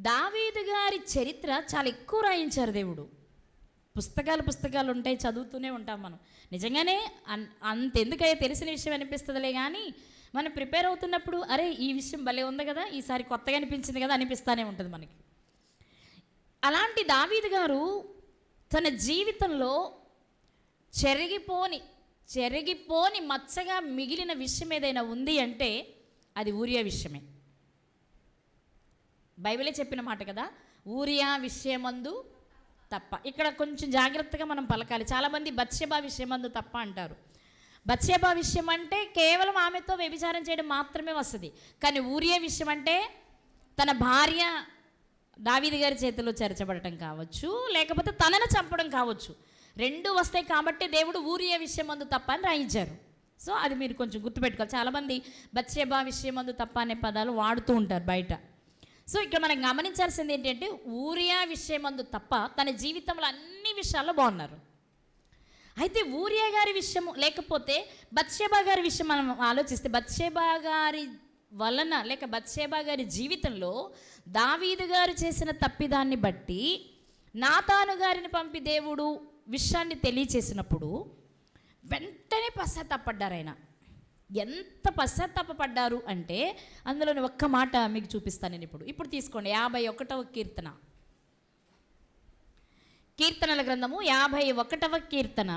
దావీదు గారి చరిత్ర చాలా ఎక్కువ రాయించారు దేవుడు. పుస్తకాలు ఉంటాయి, చదువుతూనే ఉంటాం మనం. నిజంగానే అంతెందుకయ్యే తెలిసిన విషయం అనిపిస్తుందిలే, కానీ మనం ప్రిపేర్ అవుతున్నప్పుడు అరే ఈ విషయం భలే ఉంది కదా, ఈసారి కొత్తగా అనిపించింది కదా అనిపిస్తూనే ఉంటుంది మనకి. అలాంటి దావీదు గారు తన జీవితంలో చెరిగిపోని మచ్చగా మిగిలిన విషయం ఏదైనా ఉంది అంటే అది ఊరియా విషయమే. బైబిలే చెప్పిన మాట కదా, ఊరియా విషయమందు తప్ప. ఇక్కడ కొంచెం జాగ్రత్తగా మనం పలకాలి. చాలామంది బత్షెబా విషయమందు తప్ప అంటారు. బత్షెబా విషయం అంటే కేవలం ఆమెతో వ్యభిచారం చేయడం మాత్రమే వస్తుంది. కానీ ఊరియా విషయం అంటే తన భార్య దావీదు గారి చేతిలో చెరచబడటం కావచ్చు, లేకపోతే తనను చంపడం కావచ్చు, రెండు వస్తాయి. కాబట్టి దేవుడు ఊరియా విషయమందు తప్ప అని రాయించారు. సో అది మీరు కొంచెం గుర్తుపెట్టుకోవాలి. చాలామంది బత్షెబా విషయమందు తప్ప అనే పదాలు వాడుతూ ఉంటారు బయట. సో ఇక్కడ మనం గమనించాల్సింది ఏంటంటే ఊరియా విషయమందు తప్ప తన జీవితంలో అన్ని విషయాల్లో బాగున్నారు. అయితే ఊరియా గారి విషయం లేకపోతే బత్షెబా గారి విషయం మనం ఆలోచిస్తే, బత్షెబా గారి వలన లేక బత్షెబా గారి జీవితంలో దావీదు గారు చేసిన తప్పిదాన్ని బట్టి నాతాను గారిని పంపి దేవుడు విషయాన్ని తెలియచేసినప్పుడు వెంటనే పశ్చాత్తాపడ్డారు. ఆయన ఎంత పశ్చాత్తాపడ్డారు అంటే అందులోని ఒక్క మాట మీకు చూపిస్తాను నేను. ఇప్పుడు తీసుకోండి 51వ కీర్తన, కీర్తనల గ్రంథము 51వ కీర్తన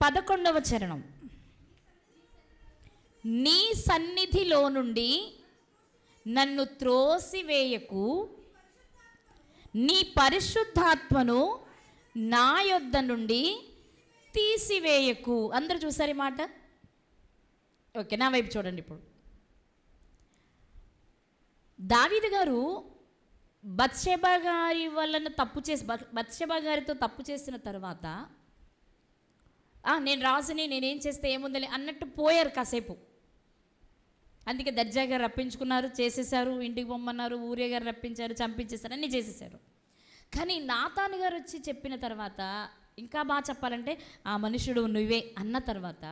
11వ చరణం. నీ సన్నిధిలో నుండి నన్ను త్రోసివేయకు, నీ పరిశుద్ధాత్మను నా యొద్ద నుండి తీసివేయకు. అందరూ చూసారు ఈ మాట? ఓకే, నా వైపు చూడండి. ఇప్పుడు దావీదు గారు బత్షెబా గారి వలన బత్షెబా గారితో తప్పు చేసిన తర్వాత నేను రాజుని, నేనేం చేస్తే ఏముందని అన్నట్టు పోయారు కాసేపు. అందుకే దర్జాగా రప్పించుకున్నారు, చేసేసారు, ఇంటికి పొమ్మన్నారు, ఊరియా గారు రప్పించారు, చంపించేశారు, అన్నీ చేసేసారు. కానీ నాతాను గారు వచ్చి చెప్పిన తర్వాత, ఇంకా బాగా చెప్పాలంటే ఆ మనుషుడు నువ్వే అన్న తర్వాత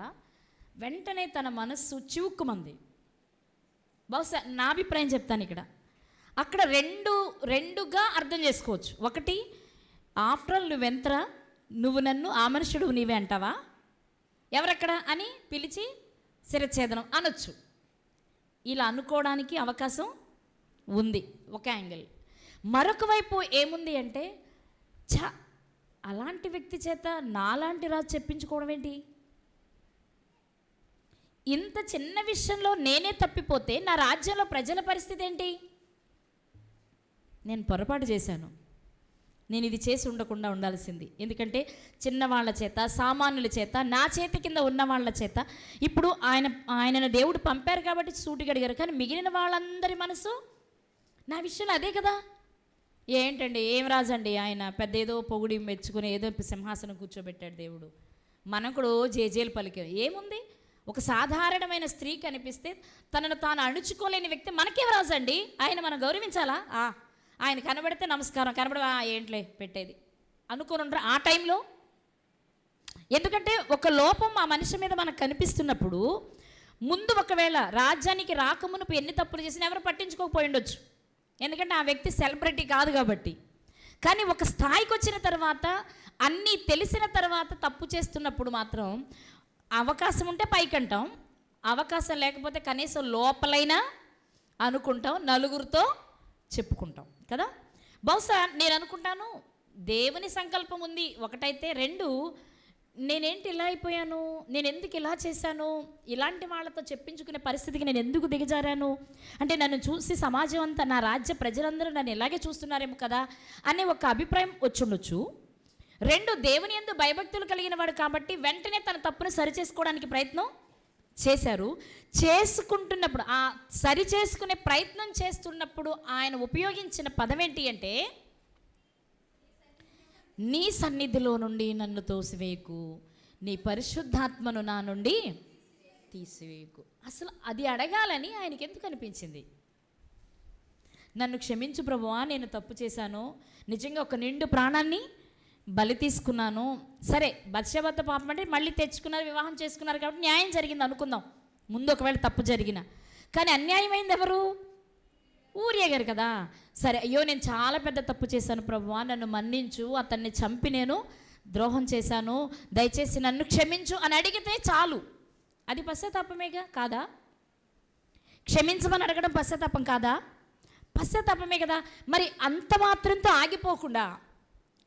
వెంటనే తన మనస్సు చివుక్కుమంది. బహుశా నా అభిప్రాయం చెప్తాను ఇక్కడ. అక్కడ రెండుగా అర్థం చేసుకోవచ్చు. ఒకటి, ఆఫ్టర్ ఆల్ నువ్వెంతరా, నువ్వు నన్ను ఆ మనుషుడు నీవే అంటావా, ఎవరెక్కడ అని పిలిచి శిరఛేదనం అనొచ్చు. ఇలా అనుకోవడానికి అవకాశం ఉంది ఒక యాంగిల్. మరొక వైపు ఏముంది అంటే, అలాంటి వ్యక్తి చేత నాలాంటి రాజు చెప్పించుకోవడం ఏంటి, ఇంత చిన్న విషయంలో నేనే తప్పిపోతే నా రాజ్యంలో ప్రజల పరిస్థితి ఏంటి, నేను పొరపాటు చేశాను, నేను ఇది చేసి ఉండకుండా ఉండాల్సింది. ఎందుకంటే చిన్నవాళ్ళ చేత, సామాన్యుల చేత, నా చేతి కింద ఉన్న వాళ్ళ చేత, ఇప్పుడు ఆయనను దేవుడు పంపారు కాబట్టి సూటిగా అడిగారు, కానీ మిగిలిన వాళ్ళందరి మనసు నా విషయంలో అదే కదా. ఏంటండి, ఏం రాజండి ఆయన, పెద్ద ఏదో పొగిడి మెచ్చుకుని ఏదో సింహాసనం కూర్చోబెట్టాడు దేవుడు, మనం కూడా జేజేలు పలికాం. ఏముంది, ఒక సాధారణమైన స్త్రీ కనిపిస్తే తనను తాను అణుచుకోలేని వ్యక్తి మనకేం రాజండి, ఆయన మనం గౌరవించాలా, ఆయన కనబడితే నమస్కారం, కనబడ ఏంట్లే పెట్టేది అనుకోనుండ్రా ఆ టైంలో. ఎందుకంటే ఒక లోపం ఆ మనిషి మీద మనకు కనిపిస్తున్నప్పుడు ముందు ఒకవేళ రాజ్యానికి రాకమునుపు ఎన్ని తప్పులు చేసినా ఎవరు పట్టించుకోకపోయి ఉండొచ్చు, ఎందుకంటే ఆ వ్యక్తి సెలబ్రిటీ కాదు కాబట్టి. కానీ ఒక స్థాయికి వచ్చిన తర్వాత, అన్నీ తెలిసిన తర్వాత తప్పు చేస్తున్నప్పుడు మాత్రం అవకాశం ఉంటే పైకంటాం, అవకాశం లేకపోతే కనీసం లోపలైనా అనుకుంటాం, నలుగురితో చెప్పుకుంటాం కదా. బహుశా నేను అనుకుంటాను దేవుని సంకల్పం ఉంది ఒకటైతే, రెండు, నేనేంటి ఇలా అయిపోయాను, నేను ఎందుకు ఇలా చేశాను, ఇలాంటి వాళ్ళతో చెప్పించుకునే పరిస్థితికి నేను ఎందుకు దిగజారాను అంటే నన్ను చూసి సమాజం అంతా, నా రాజ్య ప్రజలందరూ నన్ను ఇలాగే చూస్తున్నారేమో కదా అనే ఒక అభిప్రాయం వచ్చుండొచ్చు. రెండు, దేవుని యందు భయభక్తులు కలిగిన వాడు కాబట్టి వెంటనే తన తప్పును సరిచేసుకోవడానికి ప్రయత్నం చేశారు. చేసుకుంటున్నప్పుడు, ఆ సరి చేసుకునే ప్రయత్నం చేస్తున్నప్పుడు ఆయన ఉపయోగించిన పదం ఏంటి అంటే, నీ సన్నిధిలో నుండి నన్ను తోసివేయకు, నీ పరిశుద్ధాత్మను నా నుండి తీసివేయకు. అసలు అది అడగాలని ఆయనకి ఎందుకు అనిపించింది? నన్ను క్షమించు ప్రభువా, నేను తప్పు చేశాను, నిజంగా ఒక నిండు ప్రాణాన్ని బలి తీసుకున్నాను. సరే, బత్షెబతో పాపం అంటే మళ్ళీ తెచ్చుకున్నారు, వివాహం చేసుకున్నారు కాబట్టి న్యాయం జరిగింది అనుకుందాం, ముందు ఒకవేళ తప్పు జరిగిన. కానీ అన్యాయమైంది ఎవరు? ఊరియా గారు కదా. సరే, అయ్యో నేను చాలా పెద్ద తప్పు చేశాను ప్రభువా, నన్ను మన్నించు, అతన్ని చంపి నేను ద్రోహం చేశాను, దయచేసి నన్ను క్షమించు అని అడిగితే చాలు. అది పశ్చాత్తాపమేగా కాదా? క్షమించమని అడగడం పశ్చాత్తాపం కాదా? పశ్చాత్తాపమే కదా. మరి అంత మాత్రంతో ఆగిపోకుండా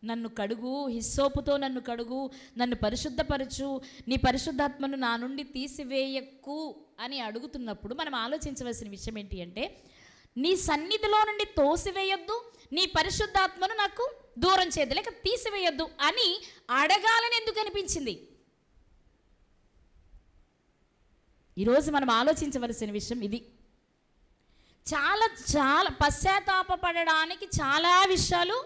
నన్ను కడుగు, హిస్సోపుతో నన్ను కడుగు, నన్ను పరిశుద్ధపరచు, నీ పరిశుద్ధాత్మను నా నుండి తీసివేయకు అని అడుగుతున్నప్పుడు మనం ఆలోచించవలసిన విషయం ఏంటి అంటే, నీ సన్నిధిలో నుండి తోసివేయొద్దు, నీ పరిశుద్ధాత్మను నాకు దూరం చేయద్దు, లేక తీసివేయొద్దు అని అడగాలని ఎందుకు అనిపించింది? ఈరోజు మనం ఆలోచించవలసిన విషయం ఇది. చాలా చాలా పశ్చాత్తాపపడడానికి చాలా విషయాలు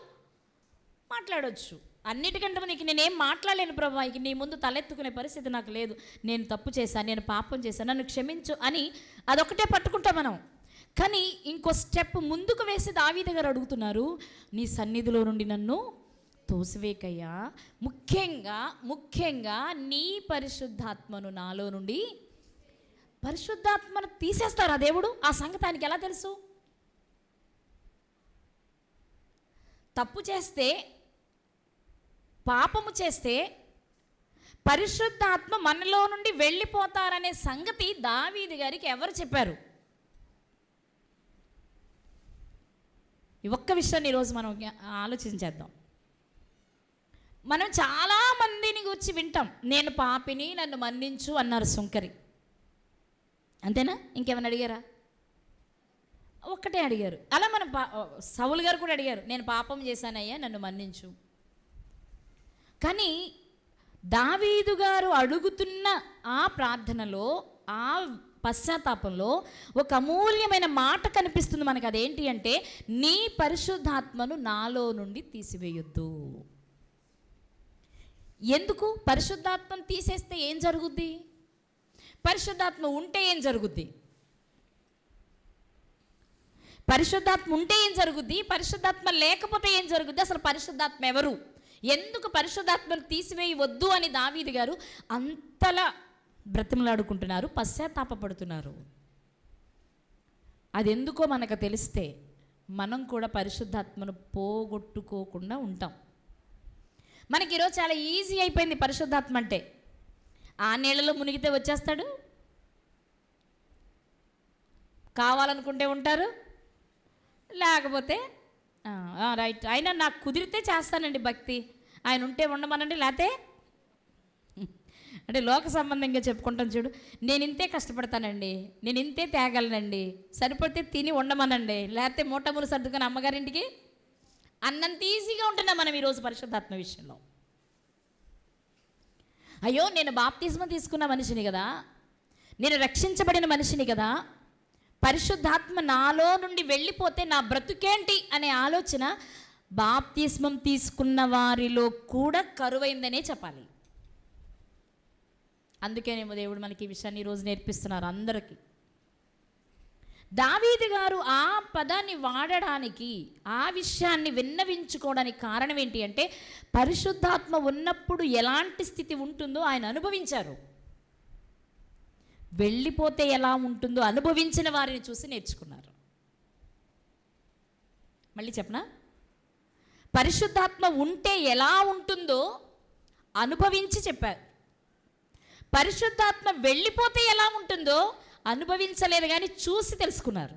మాట్లాడవచ్చు. అన్నిటికంటే నీకు నేనేం మాట్లాడలేను ప్రభువా, ఇక నీ ముందు తలెత్తుకునే పరిస్థితి నాకు లేదు, నేను తప్పు చేశాను, నేను పాపం చేశాను, నన్ను క్షమించు అని అదొకటే పట్టుకుంటాం మనం. కానీ ఇంకో స్టెప్ ముందుకు వేసి దావీదు గారు అడుగుతున్నారు, నీ సన్నిధిలో నుండి నన్ను తోసివేకయ్యా, ముఖ్యంగా నీ పరిశుద్ధాత్మను నాలో నుండి. పరిశుద్ధాత్మను తీసేస్తారా దేవుడు? ఆ సంగతి ఆయనకి ఎలా తెలుసు? తప్పు చేస్తే, పాపము చేస్తే పరిశుద్ధాత్మ మనలో నుండి వెళ్ళిపోతారనే సంగతి దావీదు గారికి ఎవరు చెప్పారు? ఈ ఒక్క విషయాన్ని ఈరోజు మనం ఆలోచించేద్దాం. మనం చాలామందిని గురించి వింటాం, నేను పాపిని, నన్ను మన్నించు అన్నారు సుంకరి. అంతేనా? ఇంకేమైనా అడిగారా? ఒక్కటే అడిగారు. అలా మనం సౌలు గారు కూడా అడిగారు, నేను పాపం చేశానయ్యా, నన్ను మన్నించు. కానీ దావీదు గారు అడుగుతున్న ఆ ప్రార్థనలో, ఆ పశ్చాత్తాపంలో ఒక అమూల్యమైన మాట కనిపిస్తుంది మనకు. అదేంటి అంటే, నీ పరిశుద్ధాత్మను నాలో నుండి తీసివేయొద్దు. ఎందుకు? పరిశుద్ధాత్మను తీసేస్తే ఏం జరుగుద్ది? పరిశుద్ధాత్మ ఉంటే ఏం జరుగుద్ది? పరిశుద్ధాత్మ ఉంటే ఏం జరుగుద్ది? పరిశుద్ధాత్మ లేకపోతే ఏం జరుగుద్ది? అసలు పరిశుద్ధాత్మ ఎవరు? ఎందుకు పరిశుద్ధాత్మను తీసివేయవద్దు అని దావీదు గారు అంతలా బ్రతిమలాడుకుంటున్నారు, పశ్చాత్తాపపడుతున్నారు? అది ఎందుకో మనకు తెలిస్తే మనం కూడా పరిశుద్ధాత్మను పోగొట్టుకోకుండా ఉంటాం. మనకి ఈరోజు చాలా ఈజీ అయిపోయింది పరిశుద్ధాత్మ అంటే. ఆ నీళ్ళలో మునిగితే వచ్చేస్తాడు, కావాలనుకుంటే ఉంటారు, లేకపోతే రైట్, అయినా నాకు కుదిరితే చేస్తానండి భక్తి, ఆయన ఉంటే ఉండమనండి, లేకపోతే అంటే లోక సంబంధంగా చెప్పుకుంటాను చూడు, నేను ఇంతే కష్టపడతానండి, నేను ఇంతే తేగలనండి, సరిపడితే తిని ఉండమనండి, లేకపోతే మూటములు సర్దుకొని అమ్మగారింటికి అన్నంత ఈజీగా ఉంటున్నాం మనం ఈరోజు పరిశుద్ధాత్మ విషయంలో. అయ్యో నేను బాప్తిస్మం తీసుకున్న మనిషిని కదా, నేను రక్షించబడిన మనిషిని కదా, పరిశుద్ధాత్మ నాలో నుండి వెళ్ళిపోతే నా బ్రతుకేంటి అనే ఆలోచన బాప్తిస్మం తీసుకున్న వారిలో కూడా కరువైందనే చెప్పాలి. అందుకేనేమో దేవుడు మనకి ఈ విషయాన్ని ఈరోజు నేర్పిస్తున్నారు అందరికీ. దావీదు గారు ఆ పదాన్ని వాడడానికి, ఆ విషయాన్ని విన్నవించుకోవడానికి కారణం ఏంటి అంటే, పరిశుద్ధాత్మ ఉన్నప్పుడు ఎలాంటి స్థితి ఉంటుందో ఆయన అనుభవించారు. వెళ్ళిపోతే ఎలా ఉంటుందో అనుభవించిన వారిని చూసి నేర్చుకున్నారు. మళ్ళీ చెప్పనా? పరిశుద్ధాత్మ ఉంటే ఎలా ఉంటుందో అనుభవించి చెప్పారు. పరిశుద్ధాత్మ వెళ్ళిపోతే ఎలా ఉంటుందో అనుభవించలేదు కానీ చూసి తెలుసుకున్నారు.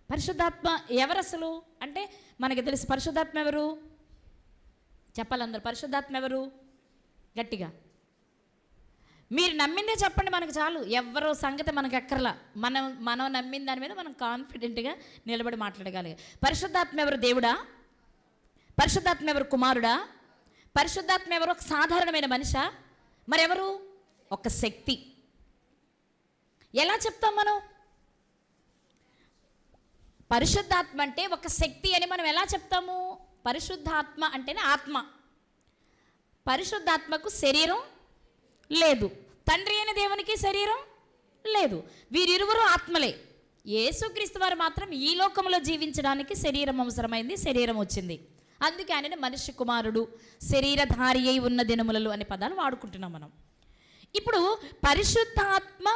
పరిశుద్ధాత్మ ఎవరు అసలు అంటే మనకి తెలుసు. పరిశుద్ధాత్మ ఎవరు చెప్పాలందరూ? పరిశుద్ధాత్మ ఎవరు? గట్టిగా మీరు నమ్మిందే చెప్పండి, మనకు చాలు. ఎవరో సంగతి మనకు ఎక్కర్లా. మనం నమ్మిన దాని మీద మనం కాన్ఫిడెంట్గా నిలబడి మాట్లాడగలిగే. పరిశుద్ధాత్మ ఎవరు? దేవుడా? పరిశుద్ధాత్మ ఎవరు? కుమారుడా? పరిశుద్ధాత్మ ఎవరు? ఒక సాధారణమైన మనిషా? మరెవరు? ఒక శక్తి. ఎలా చెప్తాం మనం? పరిశుద్ధాత్మ అంటే ఒక శక్తి అని మనం ఎలా చెప్తాము? పరిశుద్ధాత్మ అంటేనే ఆత్మ. పరిశుద్ధాత్మకు శరీరం లేదు, తండ్రి అయిన దేవునికి శరీరం లేదు, వీరిరువురు ఆత్మలే. యేసుక్రీస్తు వారు మాత్రం ఈ లోకంలో జీవించడానికి శరీరం అవసరమైంది, శరీరం వచ్చింది. అందుకే ఆయనని మనిషి కుమారుడు, శరీరధారి అయి ఉన్న దినములలో అనే పదాలు వాడుకుంటున్నాం మనం. ఇప్పుడు పరిశుద్ధాత్మ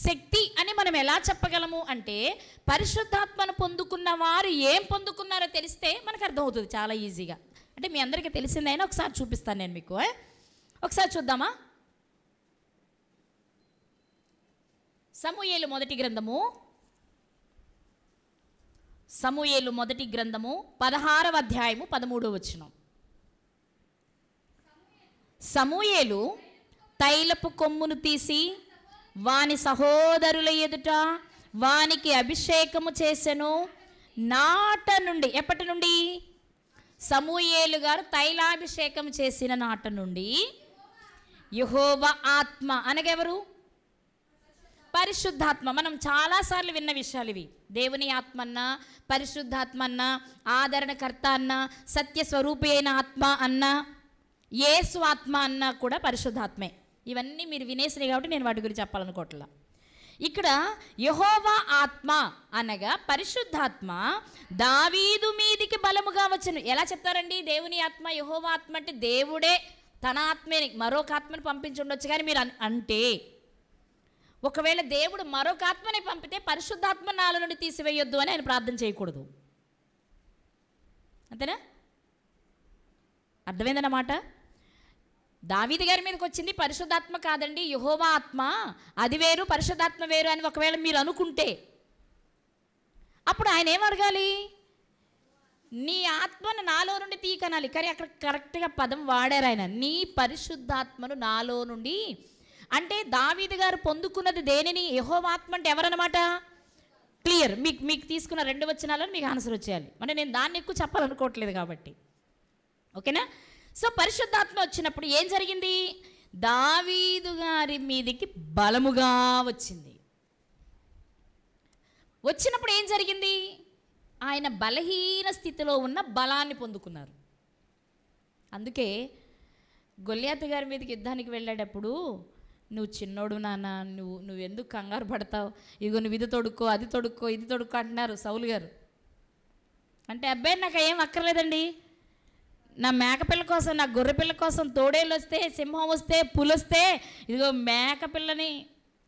శక్తి అని మనం ఎలా చెప్పగలము అంటే, పరిశుద్ధాత్మను పొందుకున్న వారు ఏం పొందుకున్నారో తెలిస్తే మనకు అర్థమవుతుంది చాలా ఈజీగా. అంటే మీ అందరికీ తెలిసిందైనా ఒకసారి చూపిస్తాను నేను మీకు. ఒకసారి చూద్దామా? సమూయేలు మొదటి గ్రంథము 16వ అధ్యాయము 13వ వచనం. సమూయేలు తైలపు కొమ్మును తీసి వాని సహోదరుల ఎదుట వానికి అభిషేకము చేసెను. నాట నుండి, ఎప్పటి నుండి? సమూయేలు గారు తైలాభిషేకం చేసిన నాట నుండి యెహోవా ఆత్మ అనగెవరు? పరిశుద్ధాత్మ. మనం చాలాసార్లు విన్న విషయాలు ఇవి. దేవుని ఆత్మ అన్న, పరిశుద్ధాత్మ అన్న, ఆదరణకర్త అన్న, సత్యస్వరూపి అయిన ఆత్మ అన్న, యేసు ఆత్మ అన్న కూడా పరిశుద్ధాత్మే. ఇవన్నీ మీరు వినేసినాయి కాబట్టి నేను వాటి గురించి చెప్పాలనుకోవట్లా. ఇక్కడ యెహోవా ఆత్మ అనగా పరిశుద్ధాత్మ దావీదు మీదికి బలముగా వచ్చెను. ఎలా చెప్తారండి? దేవుని ఆత్మ యెహోవా ఆత్మ అంటే దేవుడే తన ఆత్మని మరొక ఆత్మని పంపించి ఉండొచ్చు. కానీ మీరు అంటే ఒకవేళ దేవుడు మరొక ఆత్మని పంపితే పరిశుద్ధాత్మ నాలో నుండి తీసివేయొద్దు అని ఆయన ప్రార్థన చేయకూడదు. అంతేనా? అర్థమైందన్నమాట. దావీదు గారి మీదకి వచ్చింది పరిశుద్ధాత్మ కాదండి, యెహోవా ఆత్మ, అది వేరు పరిశుద్ధాత్మ వేరు అని ఒకవేళ మీరు అనుకుంటే అప్పుడు ఆయన ఏం అడగాలి? నీ ఆత్మను నాలో నుండి తీయకనాలి. కానీ అక్కడ కరెక్ట్గా పదం వాడారు ఆయన, నీ పరిశుద్ధాత్మను నాలో నుండి. అంటే దావీదు గారు పొందుకున్నది దేనిని? యెహోవా ఆత్మ అంటే ఎవరన్నమాట? క్లియర్. మీకు తీసుకున్న 2 వచనాలను మీకు ఆన్సర్ వచ్చేయాలి. అంటే నేను దాన్ని ఎక్కువ చెప్పాలనుకోవట్లేదు కాబట్టి, ఓకేనా? సో పరిశుద్ధాత్మ వచ్చినప్పుడు ఏం జరిగింది? దావీదు గారి మీదికి బలముగా వచ్చింది. వచ్చినప్పుడు ఏం జరిగింది? ఆయన బలహీన స్థితిలో ఉన్న బలాన్ని పొందుకున్నారు. అందుకే గొల్యాతు గారి మీదకి యుద్ధానికి వెళ్ళేటప్పుడు, నువ్వు చిన్నోడు నాన్న, నువ్వు ఎందుకు కంగారు పడతావు, ఇగో నువ్వు ఇది తొడుక్కో, అది తొడుక్కో, ఇది తొడుక్కో అంటున్నారు సౌలు గారు. అంటే అబ్బాయి నాకు ఏం అక్కర్లేదండి, నా మేకపిల్ల కోసం, నా గొర్రెపిల్ల కోసం తోడేళ్ళు వస్తే, సింహం వస్తే, పులి వస్తే, ఇదిగో మేకపిల్లని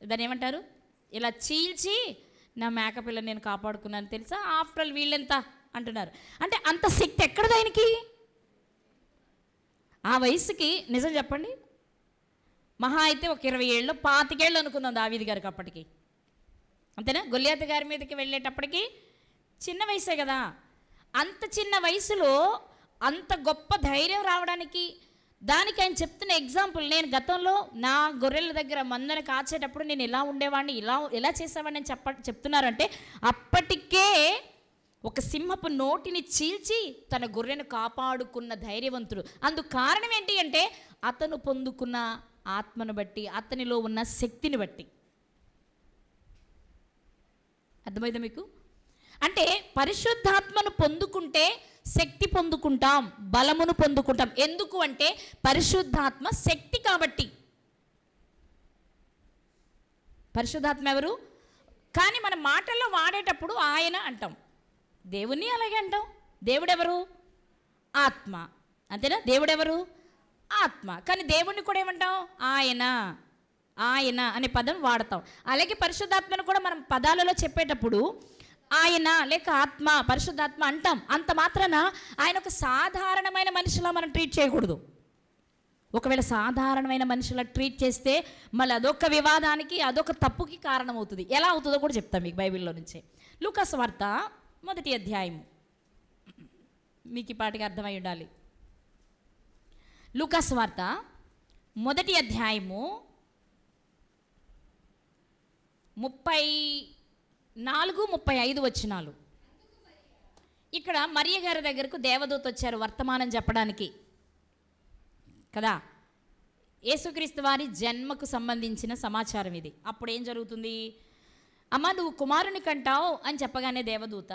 దాన్ని ఏమంటారు ఇలా చీల్చి నా మేకపిల్లని నేను కాపాడుకున్నాను తెలుసా, ఆఫ్టర్ ఆల్ వీళ్ళెంత అంటున్నారు. అంటే అంత శక్తి ఎక్కడది ఆయనకి? ఆ వయసుకి నిజం చెప్పండి, మహా అయితే ఒక 20 ఏళ్ళు 25 ఏళ్ళు అనుకుందాం దావీదు గారికి అప్పటికి. అంతేనా? గొల్యాతు గారి మీదకి వెళ్ళేటప్పటికి చిన్న వయసే కదా. అంత చిన్న వయసులో అంత గొప్ప ధైర్యం రావడానికి దానికి ఆయన చెప్తున్న ఎగ్జాంపుల్, నేను గతంలో నా గొర్రెల దగ్గర మందని కాచేటప్పుడు నేను ఇలా ఉండేవాడిని, ఎలా చేసేవాడిని అని చెప్తున్నారంటే అప్పటికే ఒక సింహపు నోటిని చీల్చి తన గొర్రెను కాపాడుకున్న ధైర్యవంతుడు. అందుకు కారణం ఏంటి అంటే అతను పొందుకున్న ఆత్మను బట్టి, అతనిలో ఉన్న శక్తిని బట్టి. అర్థమైందా మీకు? అంటే పరిశుద్ధాత్మను పొందుకుంటే శక్తి పొందుకుంటాం, బలమును పొందుకుంటాం. ఎందుకు అంటే పరిశుద్ధాత్మ శక్తి కాబట్టి. పరిశుద్ధాత్మ ఎవరు? కానీ మన మాటల్లో వాడేటప్పుడు ఆయన అంటాం, దేవుణ్ణి అలాగే అంటాం. దేవుడెవరు? ఆత్మ. అంతేనా? దేవుడెవరు? ఆత్మ. కానీ దేవుణ్ణి కూడా ఏమంటాం? ఆయన అనే పదం వాడతాం. అలాగే పరిశుద్ధాత్మను కూడా మనం పదాలలో చెప్పేటప్పుడు ఆయన లేక ఆత్మ, పరిశుద్ధాత్మ అంటాం. అంత మాత్రాన ఆయన ఒక సాధారణమైన మనిషిలా మనం ట్రీట్ చేయకూడదు. ఒకవేళ సాధారణమైన మనిషిలా ట్రీట్ చేస్తే మళ్ళీ అదొక వివాదానికి, అదొక తప్పుకి కారణమవుతుంది. ఎలా అవుతుందో కూడా చెప్తాం మీకు బైబిల్లో నుంచే. లూకా సువార్త 1వ అధ్యాయము, మీకు ఈ పాటికి అర్థమై ఉండాలి. లూకా సువార్త 1వ అధ్యాయము 34-35 వచనాలు. ఇక్కడ మరియ గారి దగ్గరకు దేవదూత వచ్చారు వర్తమానం చెప్పడానికి కదా. యేసుక్రీస్తు వారి జన్మకు సంబంధించిన సమాచారం ఇది. అప్పుడు ఏం జరుగుతుంది? అమ్మ నువ్వు కుమారుని కంటావు అని చెప్పగానే దేవదూత,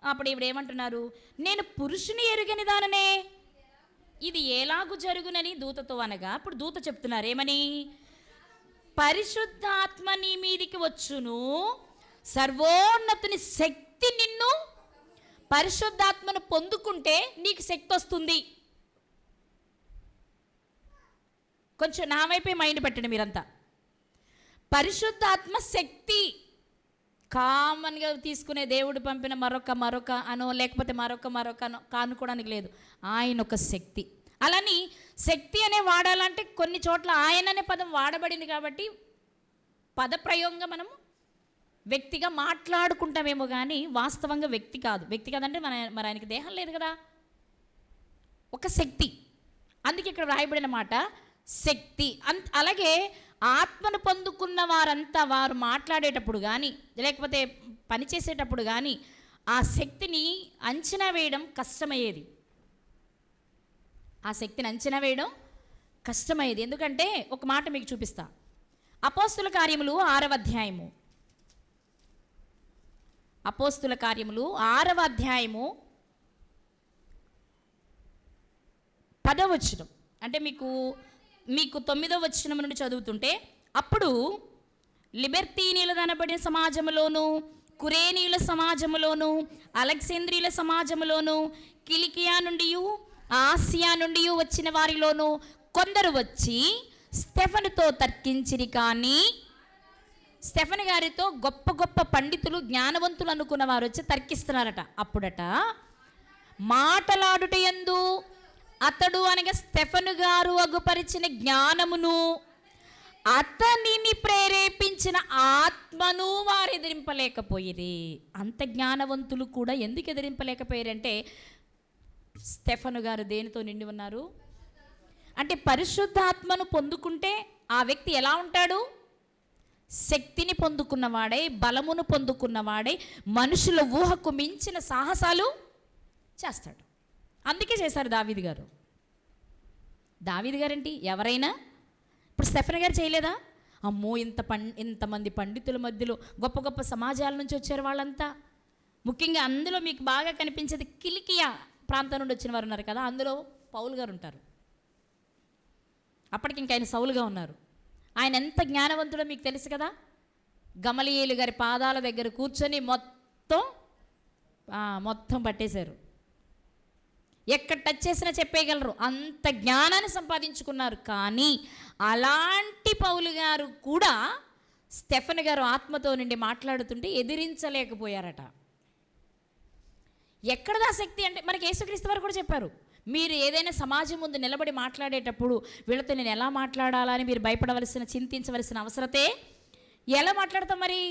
అప్పుడు ఇప్పుడు ఏమంటున్నారు? నేను పురుషుని ఎరుగని దాననే, ఇది ఎలాగు జరుగునని దూతతో అనగా, అప్పుడు దూత చెప్తున్నారు ఏమని? పరిశుద్ధాత్మ నీ మీదికి వచ్చును, సర్వోన్నతుని శక్తి నిన్ను, పరిశుద్ధాత్మను పొందుకుంటే నీకు శక్తి వస్తుంది. కొంచెం నా వైపే మైండ్ పెట్టండి మీరంతా. పరిశుద్ధాత్మ శక్తి. కామన్గా తీసుకునే దేవుడు పంపిన మరొక అనో లేకపోతే మరొక అనో కానుకోవడానికి లేదు. ఆయన ఒక శక్తి. అలాని శక్తి అనే వాడాలంటే కొన్ని చోట్ల ఆయన అనే పదం వాడబడింది కాబట్టి పదప్రయోగంగా మనము వ్యక్తిగా మాట్లాడుకుంటామేమో కానీ వాస్తవంగా వ్యక్తి కాదు. వ్యక్తి కాదంటే మరి ఆయనకి దేహం లేదు కదా, ఒక శక్తి. అందుకే ఇక్కడ వ్రాయబడిన మాట శక్తి. అలాగే ఆత్మను పొందుకున్న వారంతా వారు మాట్లాడేటప్పుడు కానీ లేకపోతే పనిచేసేటప్పుడు కానీ ఆ శక్తిని అంచనా వేయడం కష్టమయ్యేది. ఆ శక్తిని అంచనా వేయడం కష్టమయ్యేది. ఎందుకంటే ఒక మాట మీకు చూపిస్తా. అపోస్తుల కార్యములు 6వ అధ్యాయము, అపోస్తుల కార్యములు 6వ అధ్యాయము 10వ వచనం. అంటే మీకు 9వ వచనం నుండి చదువుతుంటే, అప్పుడు లిబెర్తీనీల అనబడిన సమాజంలోను, కురేనీల సమాజంలోను, అలెగ్జాంద్రియుల సమాజంలోను, కిలికియా నుండి ఆసియా నుండి వచ్చిన వారిలోను కొందరు వచ్చి స్టెఫనుతో తర్కించిరి. కానీ స్టెఫను గారితో గొప్ప గొప్ప పండితులు జ్ఞానవంతులు అనుకున్న వారు వచ్చి తర్కిస్తున్నారట. అప్పుడట మాటలాడుట యందు అతడు అనగా స్టెఫను గారు అగుపరిచిన జ్ఞానమును అతనిని ప్రేరేపించిన ఆత్మను వారు ఎదిరింపలేకపోయిరి. అంత జ్ఞానవంతులు కూడా ఎందుకు ఎదిరింపలేకపోయారంటే స్టెఫను గారు దేనితో నిండి ఉన్నారు అంటే పరిశుద్ధాత్మను పొందుకుంటే ఆ వ్యక్తి ఎలా ఉంటాడు? శక్తిని పొందుకున్నవాడై, బలమును పొందుకున్నవాడై, మనుషుల ఊహకు మించిన సాహసాలు చేస్తాడు. అందుకే చేశారు దావీదు గారు. దావీదు గారేంటి ఎవరైనా ఇప్పుడు స్టెఫెను గారు చేయలేదా? అమ్మో ఇంతమంది పండితుల మధ్యలో గొప్ప గొప్ప సమాజాల నుంచి వచ్చారు వాళ్ళంతా. ముఖ్యంగా అందులో మీకు బాగా కనిపించేది కిలికియా ప్రాంతం నుండి వచ్చిన వారు ఉన్నారు కదా, అందులో పౌలు గారు ఉంటారు. అప్పటికి ఇంకా ఆయన సౌలుగా ఉన్నారు. ఆయన ఎంత జ్ఞానవంతుడో మీకు తెలుసు కదా. గమలీయేలు గారి పాదాల దగ్గర కూర్చొని మొత్తం పట్టేశారు. ఎక్కడ టచ్ చేసినా చెప్పేయగలరు, అంత జ్ఞానాన్ని సంపాదించుకున్నారు. కానీ అలాంటి పౌలు గారు కూడా స్టెఫెను గారు ఆత్మతో నుండి మాట్లాడుతుంటే ఎదిరించలేకపోయారట. ఎక్కడదా శక్తి అంటే మనకి యేసుక్రీస్తు వారు కూడా చెప్పారు, మీరు ఏదైనా సమాజం ముందు నిలబడి మాట్లాడేటప్పుడు వీళ్ళతో నేను ఎలా మాట్లాడాలని మీరు భయపడవలసిన, చింతించవలసిన అవసరతే. ఎలా మాట్లాడతాం మరి?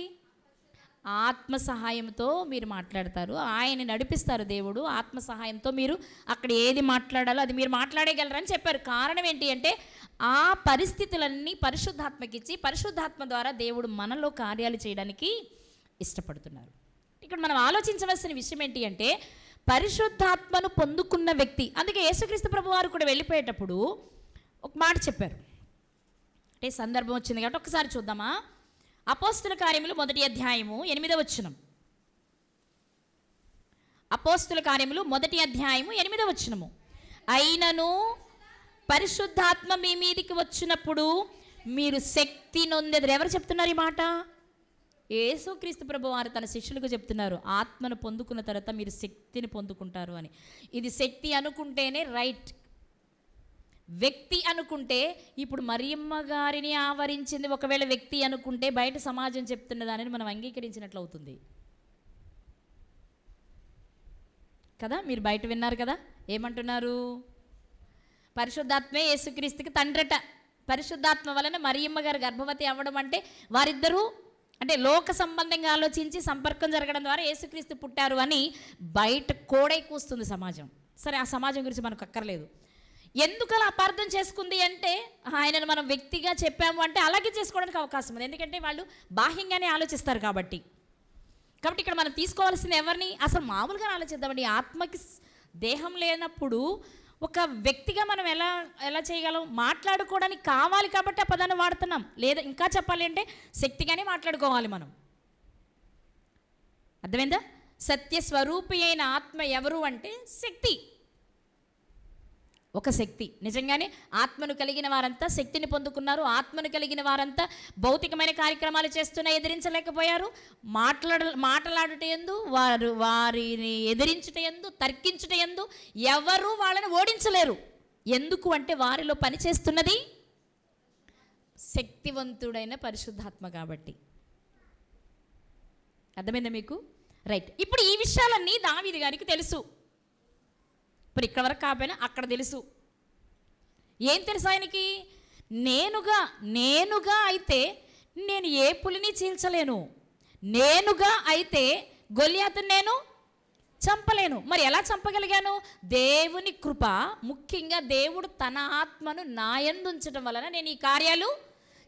ఆత్మ సహాయంతో మీరు మాట్లాడతారు. ఆయన నడిపిస్తారు దేవుడు. ఆత్మ సహాయంతో మీరు అక్కడ ఏది మాట్లాడాలో అది మీరు మాట్లాడగలరని చెప్పారు. కారణం ఏంటి అంటే ఆ పరిస్థితులన్నీ పరిశుద్ధాత్మకిచ్చి పరిశుద్ధాత్మ ద్వారా దేవుడు మనలో కార్యాలు చేయడానికి ఇష్టపడుతున్నారు. ఇక్కడ మనం ఆలోచించవలసిన విషయం ఏంటి అంటే పరిశుద్ధాత్మను పొందుకున్న వ్యక్తి. అందుకే యేసుక్రీస్తు ప్రభు వారు కూడా వెళ్ళిపోయేటప్పుడు ఒక మాట చెప్పారు. అంటే సందర్భం వచ్చింది కాబట్టి ఒకసారి చూద్దామా. అపోస్తుల కార్యములు 1వ అధ్యాయము 8వ వచనం. అపోస్తుల కార్యములు 1వ అధ్యాయము 8వ వచనము. అయినను పరిశుద్ధాత్మ మీ మీదికి వచ్చినప్పుడు మీరు శక్తి నొందెదరు. ఎవరు చెప్తున్నారు ఈ మాట? యేసుక్రీస్తు ప్రభు వారు తన శిష్యులకు చెప్తున్నారు, ఆత్మను పొందుకున్న తర్వాత మీరు శక్తిని పొందుకుంటారు అని. ఇది శక్తి అనుకుంటేనే రైట్. వ్యక్తి అనుకుంటే ఇప్పుడు మరియమ్మ గారిని ఆవరించింది ఒకవేళ వ్యక్తి అనుకుంటే బయట సమాజం చెప్తున్న దానిని మనం అంగీకరించినట్లు అవుతుంది కదా. మీరు బయట విన్నారు కదా, ఏమంటున్నారు? పరిశుద్ధాత్మే యేసుక్రీస్తుకి తండ్రట. పరిశుద్ధాత్మ వలన మరియమ్మ గారు గర్భవతి అవ్వడం అంటే వారిద్దరూ అంటే లోక సంబంధంగా ఆలోచించి సంపర్కం జరగడం ద్వారా యేసుక్రీస్తు పుట్టారు అని బయట కోడై కూస్తుంది సమాజం. సరే, ఆ సమాజం గురించి మనకు అక్కర్లేదు. ఎందుకు అలా అపార్థం చేసుకుంది అంటే ఆయనను మనం వ్యక్తిగా చెప్పాము అంటే అలాగే చేసుకోవడానికి అవకాశం ఉంది. ఎందుకంటే వాళ్ళు బాహ్యంగానే ఆలోచిస్తారు కాబట్టి ఇక్కడ మనం తీసుకోవాల్సింది ఎవరిని? అసలు మామూలుగా ఆలోచిద్దామండి. ఆత్మకి దేహం లేనప్పుడు ఒక వ్యక్తిగా మనం ఎలా చేయగలం? మాట్లాడుకోవడానికి కావాలి కాబట్టి ఆ పదాన్ని వాడుతున్నాం. లేదా ఇంకా చెప్పాలి అంటే శక్తిగానే మాట్లాడుకోవాలి మనం. అర్థమైందా? సత్యస్వరూపి అయిన ఆత్మ ఎవరు అంటే శక్తి, ఒక శక్తి. నిజంగానే ఆత్మను కలిగిన వారంతా శక్తిని పొందుకున్నారు. ఆత్మను కలిగిన వారంతా భౌతికమైన కార్యక్రమాలు చేస్తున్నా ఎదిరించలేకపోయారు. మాట్లాడుట యందు వారిని ఎదిరించుట యందు తర్కించుట యందు ఎవరు వాళ్ళని ఓడించలేరు. ఎందుకు అంటే వారిలో పనిచేస్తున్నది శక్తివంతుడైన పరిశుద్ధాత్మ కాబట్టి. అర్థమైందా మీకు? రైట్. ఇప్పుడు ఈ విషయాలన్నీ దావీదు గారికి తెలుసు. ఇప్పుడు ఇక్కడ వరకు కాకపోయినా అక్కడ తెలుసు. ఏం తెలుసు ఆయనకి? నేనుగా అయితే నేను ఏ పులిని చీల్చలేను, నేనుగా అయితే గొల్యాతుని నేను చంపలేను. మరి ఎలా చంపగలిగాను? దేవుని కృప, ముఖ్యంగా దేవుడు తన ఆత్మను నా యందు ఉంచడం వలన నేను ఈ కార్యాలు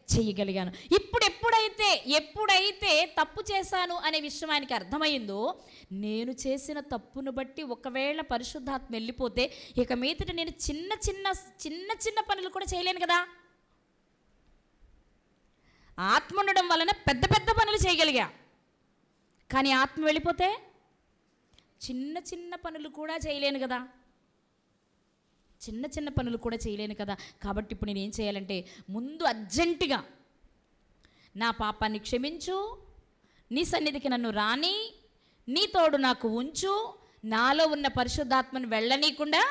చేయగలిగాను. ఎప్పుడైతే తప్పు చేశాను అనే విషయం ఆయనకి అర్థమైందో, నేను చేసిన తప్పును బట్టి ఒకవేళ పరిశుద్ధాత్మ వెళ్ళిపోతే ఇక మీదట నేను చిన్న చిన్న పనులు కూడా చేయలేను కదా. ఆత్మ ఉండడం వలన పెద్ద పెద్ద పనులు చేయగలిగా, కానీ ఆత్మ వెళ్ళిపోతే చిన్న చిన్న పనులు కూడా చేయలేను కదా. కాబట్టి ఇప్పుడు నేను ఏం చేయాలంటే, ముందు అర్జెంటుగా నా పాపాన్ని క్షమించు, నీ సన్నిధికి నన్ను రాని, నీ తోడు నాకు ఉంచు, నాలో ఉన్న పరిశుద్ధాత్మను వెళ్ళనీయకుండా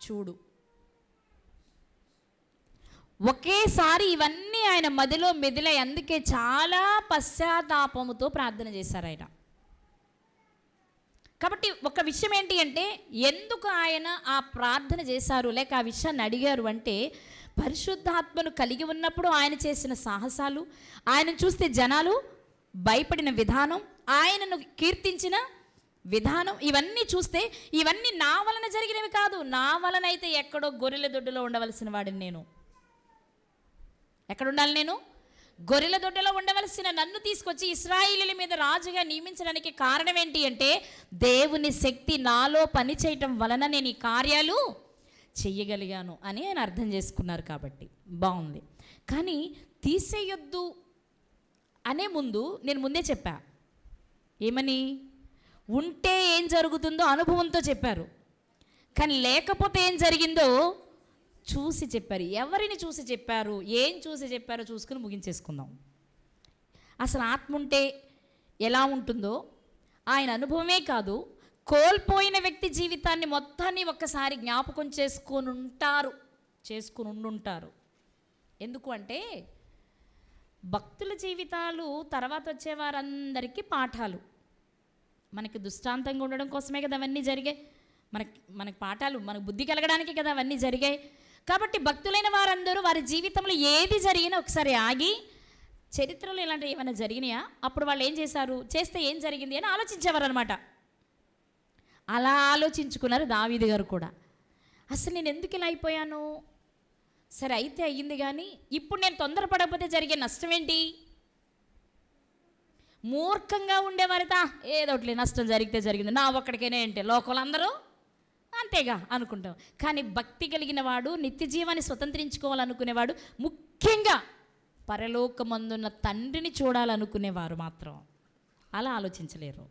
చూడు. ఒకేసారి ఇవన్నీ ఆయన మదిలో మెదిలై, అందుకే చాలా పశ్చాత్తాపముతో ప్రార్థన చేశారు ఆయన. కాబట్టి ఒక విషయం ఏంటి అంటే, ఎందుకు ఆయన ఆ ప్రార్థన చేశారు లేక ఆ విషయాన్ని అడిగారు అంటే, పరిశుద్ధాత్మను కలిగి ఉన్నప్పుడు ఆయన చేసిన సాహసాలు, ఆయన చూస్తే జనాలు భయపడిన విధానం, ఆయనను కీర్తించిన విధానం, ఇవన్నీ చూస్తే ఇవన్నీ నా వలన జరిగినవి కాదు. నా వలన అయితే ఎక్కడో గొర్రెల దొడ్డులో ఉండవలసిన వాడిని నేను. ఎక్కడుండాలి నేను? గొర్రెల దొడ్డలో ఉండవలసిన నన్ను తీసుకొచ్చి ఇశ్రాయేలీయుల మీద రాజుగా నియమించడానికి కారణం ఏంటి అంటే, దేవుని శక్తి నాలో పని చేయటం వలన నేను ఈ కార్యాలు చెయ్యగలిగాను అని ఆయన అర్థం చేసుకున్నారు. కాబట్టి బాగుంది. కానీ తీసేయొద్దు అనే ముందు నేను ముందే చెప్పా, ఏమని? ఉంటే ఏం జరుగుతుందో అనుభవంతో చెప్పారు, కానీ లేకపోతే ఏం జరిగిందో చూసి చెప్పారు. ఎవరిని చూసి చెప్పారు, ఏం చూసి చెప్పారో చూసుకుని ముగించేసుకుందాం. అసలు ఆత్మ ఉంటే ఎలా ఉంటుందో ఆయన అనుభవమే కాదు, కోల్పోయిన వ్యక్తి జీవితాన్ని మొత్తాన్ని ఒక్కసారి జ్ఞాపకం చేసుకొని ఉండుంటారు. ఎందుకు అంటే, భక్తుల జీవితాలు తర్వాత వచ్చేవారందరికీ పాఠాలు. మనకి దృష్టాంతంగా ఉండడం కోసమే కదా అవన్నీ జరిగాయి. మనకి పాఠాలు, మనకు బుద్ధి కలగడానికి కదా అవన్నీ జరిగాయి. కాబట్టి భక్తులైన వారందరూ వారి జీవితంలో ఏది జరిగినా ఒకసారి ఆగి, చరిత్రలో ఇలాంటివి ఏమైనా జరిగినాయా, అప్పుడు వాళ్ళు ఏం చేశారు, చేస్తే ఏం జరిగింది అని ఆలోచించేవారు అనమాట. అలా ఆలోచించుకున్నారు దావీదు గారు కూడా. అసలు నేను ఎందుకు ఇలా అయిపోయాను, సరే అయితే అయ్యింది, కానీ ఇప్పుడు నేను తొందరపడకపోతే జరిగే నష్టం ఏంటి? మూర్ఖంగా ఉండేవారితా ఏదోట్లే, నష్టం జరిగితే జరిగింది, నా ఒక్కడికైనా ఏంటి, లోకలందరూ అంతేగా అనుకుంటాం. కానీ భక్తి కలిగిన వాడు, నిత్య జీవాన్ని స్వతంత్రించుకోవాలనుకునేవాడు, ముఖ్యంగా పరలోకమందున్న తండ్రిని చూడాలనుకునేవారు మాత్రం అలా ఆలోచించలేరు.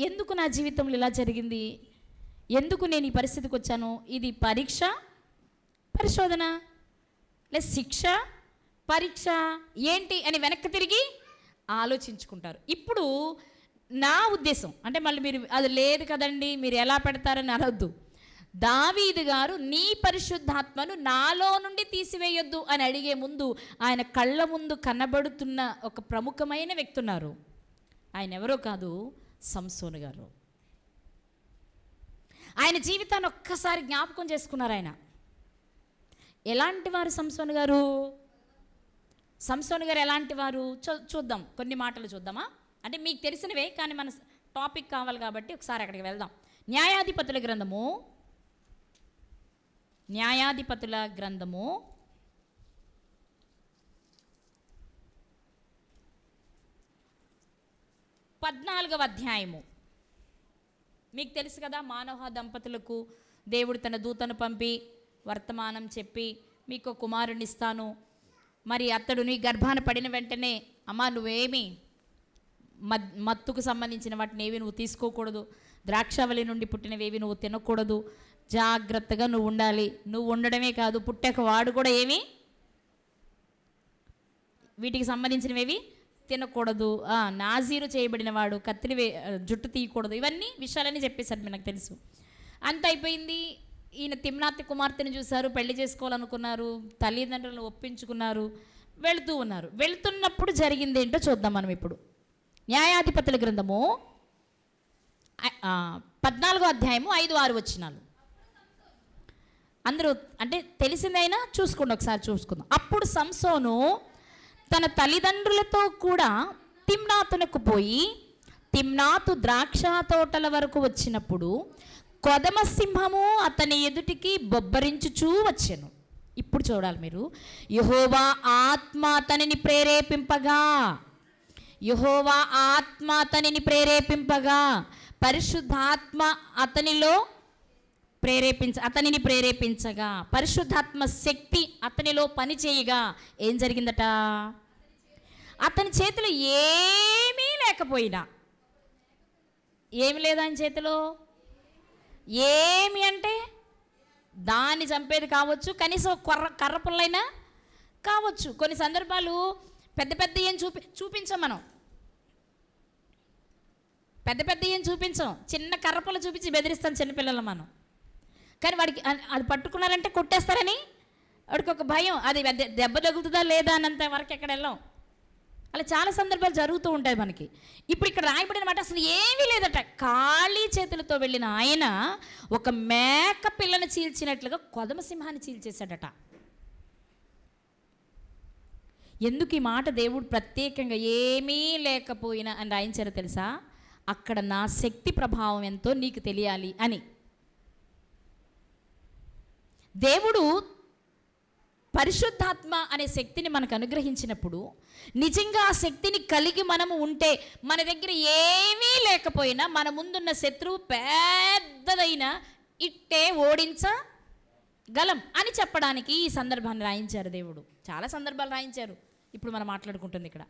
ఎందుకు నా జీవితంలో ఇలా జరిగింది, ఎందుకు నేను ఈ పరిస్థితికి వచ్చాను, ఇది పరీక్ష, పరిశోధన, లేదా శిక్ష, పరీక్ష ఏంటి అని వెనక్కి తిరిగి ఆలోచించుకుంటారు. ఇప్పుడు నా ఉద్దేశం అంటే, మళ్ళీ మీరు అది లేదు కదండి మీరు ఎలా పెడతారని అనొద్దు. దావీదు గారు నీ పరిశుద్ధాత్మను నాలో నుండి తీసివేయొద్దు అని అడిగే ముందు ఆయన కళ్ళ ముందు కనబడుతున్న ఒక ప్రముఖమైన వ్యక్తి ఉన్నారు. ఆయన ఎవరో కాదు, సంసోను గారు. ఆయన జీవితాన్ని ఒక్కసారి జ్ఞాపకం చేసుకున్నారు. ఆయన ఎలాంటి వారు సంసోను గారు? సంసోను గారు ఎలాంటి వారు చూద్దాం, కొన్ని మాటలు చూద్దామా? అంటే మీకు తెలిసినవే, కానీ మన టాపిక్ కావాలి కాబట్టి ఒకసారి అక్కడికి వెళ్దాం. న్యాయాధిపతుల గ్రంథము 14వ అధ్యాయము. మీకు తెలుసు కదా, మానవ దంపతులకు దేవుడు తన దూతను పంపి వర్తమానం చెప్పి, మీకు కుమారుని ఇస్తాను, మరి అతడు నీ గర్భాన పడిన వెంటనే, అమ్మా నువ్వేమి మత్తుకు సంబంధించిన వాటిని ఏవి నువ్వు తీసుకోకూడదు, ద్రాక్షావళి నుండి పుట్టినవేవి నువ్వు తినకూడదు, జాగ్రత్తగా నువ్వు ఉండాలి. నువ్వు ఉండడమే కాదు, పుట్టాక వాడు కూడా ఏమి వీటికి సంబంధించినవేవి తినకూడదు, నాజీరు చేయబడిన వాడు, కత్తిని జుట్టు తీయకూడదు, ఇవన్నీ విషయాలన్నీ చెప్పేశారు. నాకు తెలుసు. అంత అయిపోయింది. ఈయన తిమ్నాతి కుమార్తెను చూశారు, పెళ్లి చేసుకోవాలనుకున్నారు, తల్లిదండ్రులను ఒప్పించుకున్నారు, వెళుతూ ఉన్నారు. వెళుతున్నప్పుడు జరిగింది ఏంటో చూద్దాం మనం ఇప్పుడు. న్యాయాధిపతుల గ్రంథము 14వ అధ్యాయము 5-6 వచనాలు. అందరూ అంటే తెలిసిందైనా చూసుకోండి, ఒకసారి చూసుకుందాం. అప్పుడు సంసోను తన తల్లిదండ్రులతో కూడా తిమ్నాతునకు పోయి తిమ్నాతు ద్రాక్ష తోటల వరకు వచ్చినప్పుడు కొదమ సింహము అతని ఎదుటికి బొబ్బరించుచూ వచ్చెను. ఇప్పుడు చూడాలి మీరు. యెహోవా ఆత్మ అతనిని ప్రేరేపింపగా, యెహోవా ఆత్మ అతనిని ప్రేరేపింపగా, పరిశుద్ధాత్మ అతనిని ప్రేరేపించగా, పరిశుద్ధాత్మ శక్తి అతనిలో పనిచేయగా ఏం జరిగిందట? అతని చేతిలో ఏమీ లేకపోయినా, ఏమి లేదు ఆయన చేతిలో, ఏమి అంటే దాన్ని చంపేది కావచ్చు, కనీసం కర్ర పుల్లైనా కావచ్చు. కొన్ని సందర్భాలు పెద్ద పెద్ద ఏం చూపించాం మనం, పెద్ద పెద్ద ఏం చూపించాం, చిన్న కర్రపుల్ల చూపించి బెదిరిస్తాం చిన్నపిల్లలు మనం. కానీ వాడికి అది పట్టుకున్నారంటే కొట్టేస్తారని వాడికి ఒక భయం, అది దెబ్బ తగులుతుందా లేదా అన్నంత వరకు ఎక్కడ వెళ్ళాం. అలా చాలా సందర్భాలు జరుగుతూ ఉంటాయి మనకి. ఇప్పుడు ఇక్కడ రాయబడిన మాట అసలు ఏమీ లేదట. ఖాళీ చేతులతో వెళ్ళిన ఆయన ఒక మేక పిల్లను చీల్చినట్లుగా కొదమ సింహాన్ని చీల్చేశాడట. ఎందుకు ఈ మాట దేవుడు ప్రత్యేకంగా ఏమీ లేకపోయినా అని రాయించారో తెలుసా? అక్కడ నా శక్తి ప్రభావం ఎంతో నీకు తెలియాలి అని. దేవుడు పరిశుద్ధాత్మ అనే శక్తిని మనకు అనుగ్రహించినప్పుడు నిజంగా ఆ శక్తిని కలిగి మనము ఉంటే మన దగ్గర ఏమీ లేకపోయినా మన ముందున్న శత్రువు పెద్దదైన ఇట్టే ఓడించగలం అని చెప్పడానికి ఈ సందర్భాన్ని రాయించారు దేవుడు. చాలా సందర్భాలు రాయించారు, ఇప్పుడు మనం మాట్లాడుకుంటుంది ఇక్కడ.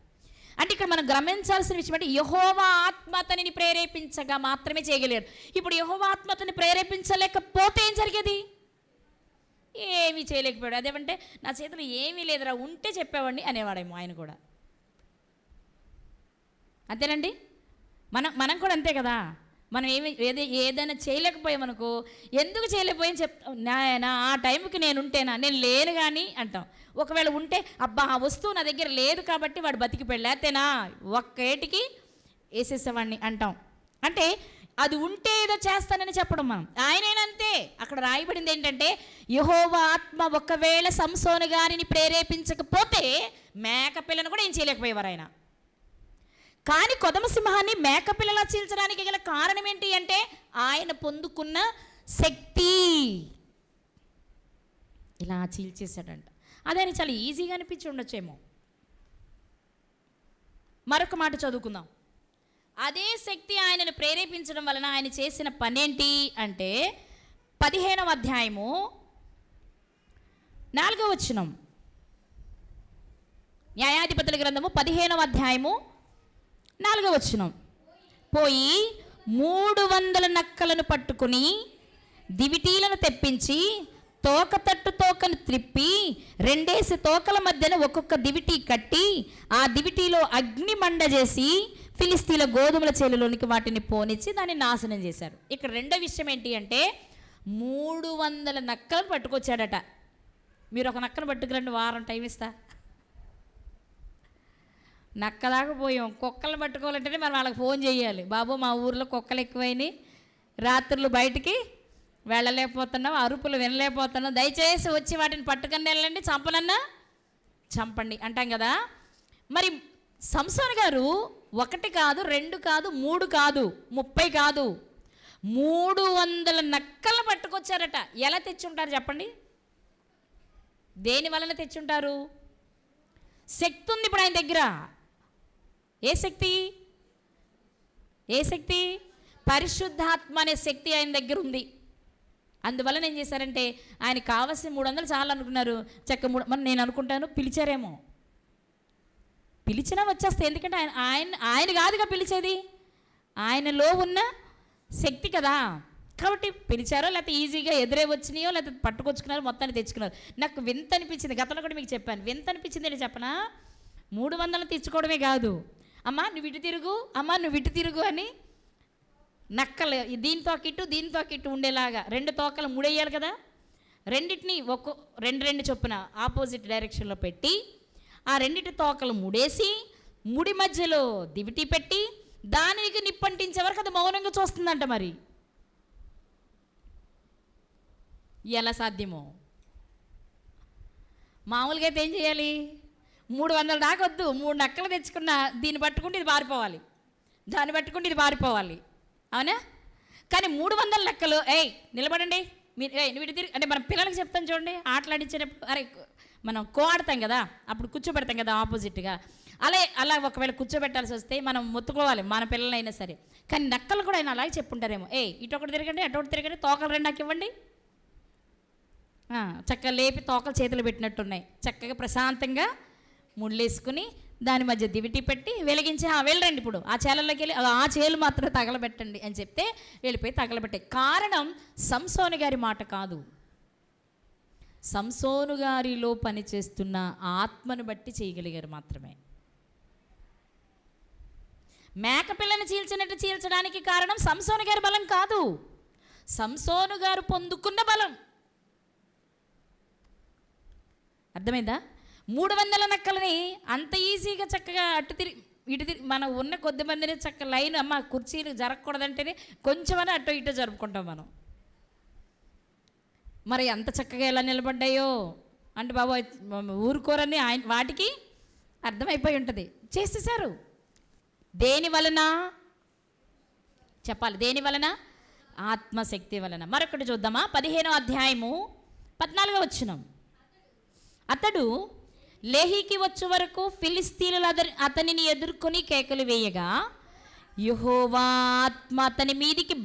అంటే ఇక్కడ మనం గమనించాల్సిన విషయం అంటే యెహోవా ఆత్మ అతనిని ప్రేరేపించగా మాత్రమే చేయగలిగారు. ఇప్పుడు యెహోవా ఆత్మ అతన్ని ప్రేరేపించలేకపోతే ఏం జరిగేది? ఏమీ చేయలేకపోయాడు. అదేమంటే నా చేతిలో ఏమీ లేదురా, ఉంటే చెప్పేవాడిని అనేవాడేమో ఆయన కూడా. అంతేనండి, మనం కూడా అంతే కదా. మనం ఏదైనా చేయలేకపోయామనుకో, ఎందుకు చేయలేకపోయాని చెప్తాం, నా ఆ టైంకి నేను ఉంటేనా, నేను లేను కానీ అంటాం. ఒకవేళ ఉంటే అబ్బా ఆ వస్తువు నా దగ్గర లేదు కాబట్టి వాడు బతికిపోయాడు, లేతేనా ఒక్కేటికి వేసేసేవాడిని అంటాం. అంటే అది ఉంటే ఏదో చేస్తానని చెప్పడం మనం. ఆయనేనంతే. అక్కడ రాయబడింది ఏంటంటే యెహోవా ఆత్మ ఒకవేళ సంసోను గారిని ప్రేరేపించకపోతే మేకపిల్లను కూడా ఏం చేయలేకపోయేవారు ఆయన. కానీ కొదమ సింహాన్ని మేకపిల్లలా చీల్చడానికి గల కారణం ఏంటి అంటే ఆయన పొందుకున్న శక్తి. ఇలా చీల్చేశాడంట. అదే చాలా ఈజీగా అనిపించి ఉండొచ్చేమో. మరొక మాట చదువుకుందాం. అదే శక్తి ఆయనను ప్రేరేపించడం వలన ఆయన చేసిన పనేంటి అంటే 15వ అధ్యాయము 4వ వచనం. న్యాయాధిపతుల గ్రంథము 15వ అధ్యాయము 4వ వచనం. పోయి 300 నక్కలను పట్టుకుని దివిటీలను తెప్పించి తోకను త్రిప్పి 2 తోకల మధ్యన ఒక్కొక్క దివిటీ కట్టి ఆ దివిటీలో అగ్ని మండ చేసి ఫిలిస్తీన్ల గోధుమల చేలులోనికి వాటిని పోనిచ్చి దాన్ని నాశనం చేశారు. ఇక్కడ రెండో విషయం ఏంటి అంటే 300 నక్కలను పట్టుకొచ్చాడట. మీరు ఒక నక్కను పట్టుకురండి, వారం టైం ఇస్తా. నక్క దాకా పోయాం. కుక్కలను పట్టుకోవాలంటేనే మనం వాళ్ళకి ఫోన్ చేయాలి, బాబు మా ఊర్లో కుక్కలు ఎక్కువైనాయి, రాత్రులు బయటికి వెళ్ళలేకపోతున్నాం, అరుపులు వినలేకపోతున్నాం, దయచేసి వచ్చి వాటిని పట్టుకుని వెళ్ళండి, చంపనన్నా చంపండి అంటాం కదా. మరి సంసోను గారు 1 కాదు 2 కాదు 3 కాదు 30 కాదు 300 నక్కలను పట్టుకొచ్చారట. ఎలా తెచ్చుంటారు చెప్పండి? దేని వలన తెచ్చుంటారు? శక్తి ఉంది ఇప్పుడు ఆయన దగ్గర. ఏ శక్తి? ఏ శక్తి? పరిశుద్ధాత్మ అనే శక్తి ఆయన దగ్గర ఉంది. అందువల్ల ఏం చేశారంటే ఆయన కావాల్సిన 300 చాలా అనుకున్నారు. మరి నేను అనుకుంటాను పిలిచారేమో, పిలిచినా వచ్చేస్తే. ఎందుకంటే ఆయన కాదుగా పిలిచేది, ఆయనలో ఉన్న శక్తి కదా. కాబట్టి పిలిచారో లేకపోతే ఈజీగా ఎదురే వచ్చినాయో లేకపోతే పట్టుకొచ్చుకున్నారో మొత్తాన్ని తెచ్చుకున్నారు. నాకు వింత అనిపించింది, గతంలో కూడా మీకు చెప్పాను. వింత అనిపించింది ఏంటి చెప్పనా? 300 తెచ్చుకోవడమే కాదు, అమ్మా నువ్వు ఇటు తిరుగు, అమ్మా నువ్వు ఇటు తిరుగు అని నక్కలు దీంతో కిట్టు ఉండేలాగా 2 తోకలు ముడేయాలి కదా. రెండింటిని రెండు చొప్పున ఆపోజిట్ డైరెక్షన్లో పెట్టి ఆ 2 తోకలు ముడేసి ముడి మధ్యలో దివిటి పెట్టి దానికి నిప్పంటించే వరకు అది మౌనంగా చూస్తుందంట. మరి ఎలా సాధ్యమో? మామూలుగా అయితే ఏం చేయాలి? 300 దాకా వద్దు, 3 నక్కలు తెచ్చుకున్న దీన్ని పట్టుకుంటే ఇది పారిపోవాలి, దాన్ని పట్టుకుంటే ఇది పారిపోవాలి, అవునా? కానీ 300 నక్కలు నిలబడండి మీరు, నువ్వు ఇటు తిరిగి అంటే మనం పిల్లలకి చెప్తాం చూడండి, ఆటలాడించేటప్పుడు అరే మనం ఆడతాం కదా, అప్పుడు కూర్చోబెడతాం కదా ఆపోజిట్గా. అలా ఒకవేళ కూర్చోబెట్టాల్సి వస్తే మనం మొత్తుకోవాలి, మన పిల్లలైనా సరే. కానీ నక్కలు కూడా ఆయన అలాగే చెప్పుంటారేమో, ఇటొకటి తిరగండి అటొకటి తిరగండి, తోకలు 2 నాకు ఇవ్వండి. చక్కగా లేపి తోకలు చేతులు పెట్టినట్టున్నాయి, చక్కగా ప్రశాంతంగా ముళ్ళేసుకుని దాని మధ్య దివిటి పెట్టి వెలిగించి వెళ్ళండి ఇప్పుడు ఆ చేలల్లోకి వెళ్ళి ఆ చేలు మాత్రం తగలబెట్టండి అని చెప్తే వెళ్ళిపోయి తగలబెట్టే. కారణం సంసోను గారి మాట కాదు, సంసోను గారిలో పనిచేస్తున్న ఆత్మను బట్టి చేయగలిగారు మాత్రమే. మేకపిల్లని చీల్చినట్టు చీల్చడానికి కారణం సంసోను గారి బలం కాదు, సంసోను గారు పొందుకున్న బలం. అర్థమైందా? 300 నక్కలని అంత ఈజీగా చక్కగా ఇటు తిరిగి మనం ఉన్న కొద్ది మందిని చక్క లైన్ అమ్మ కుర్చీలు జరగకూడదంటేనే కొంచెమని అటు ఇటు జరుపుకుంటాం మనం. మరి అంత చక్కగా ఎలా నిలబడ్డాయో అంటే బాబు ఊరుకోరని వాటికి అర్థమైపోయి ఉంటుంది, చేసేసారు. దేని వలన చెప్పాలి? దేని వలన? ఆత్మశక్తి వలన. మరొకటి చూద్దామా? 15వ అధ్యాయము 14వ వచనం. అతడు లేహీకి వచ్చే వరకు ఫిలిస్తీనులు అతనిని ఎదుర్కొని కేకలు వేయగా యెహోవా ఆత్మ అతని మీదికి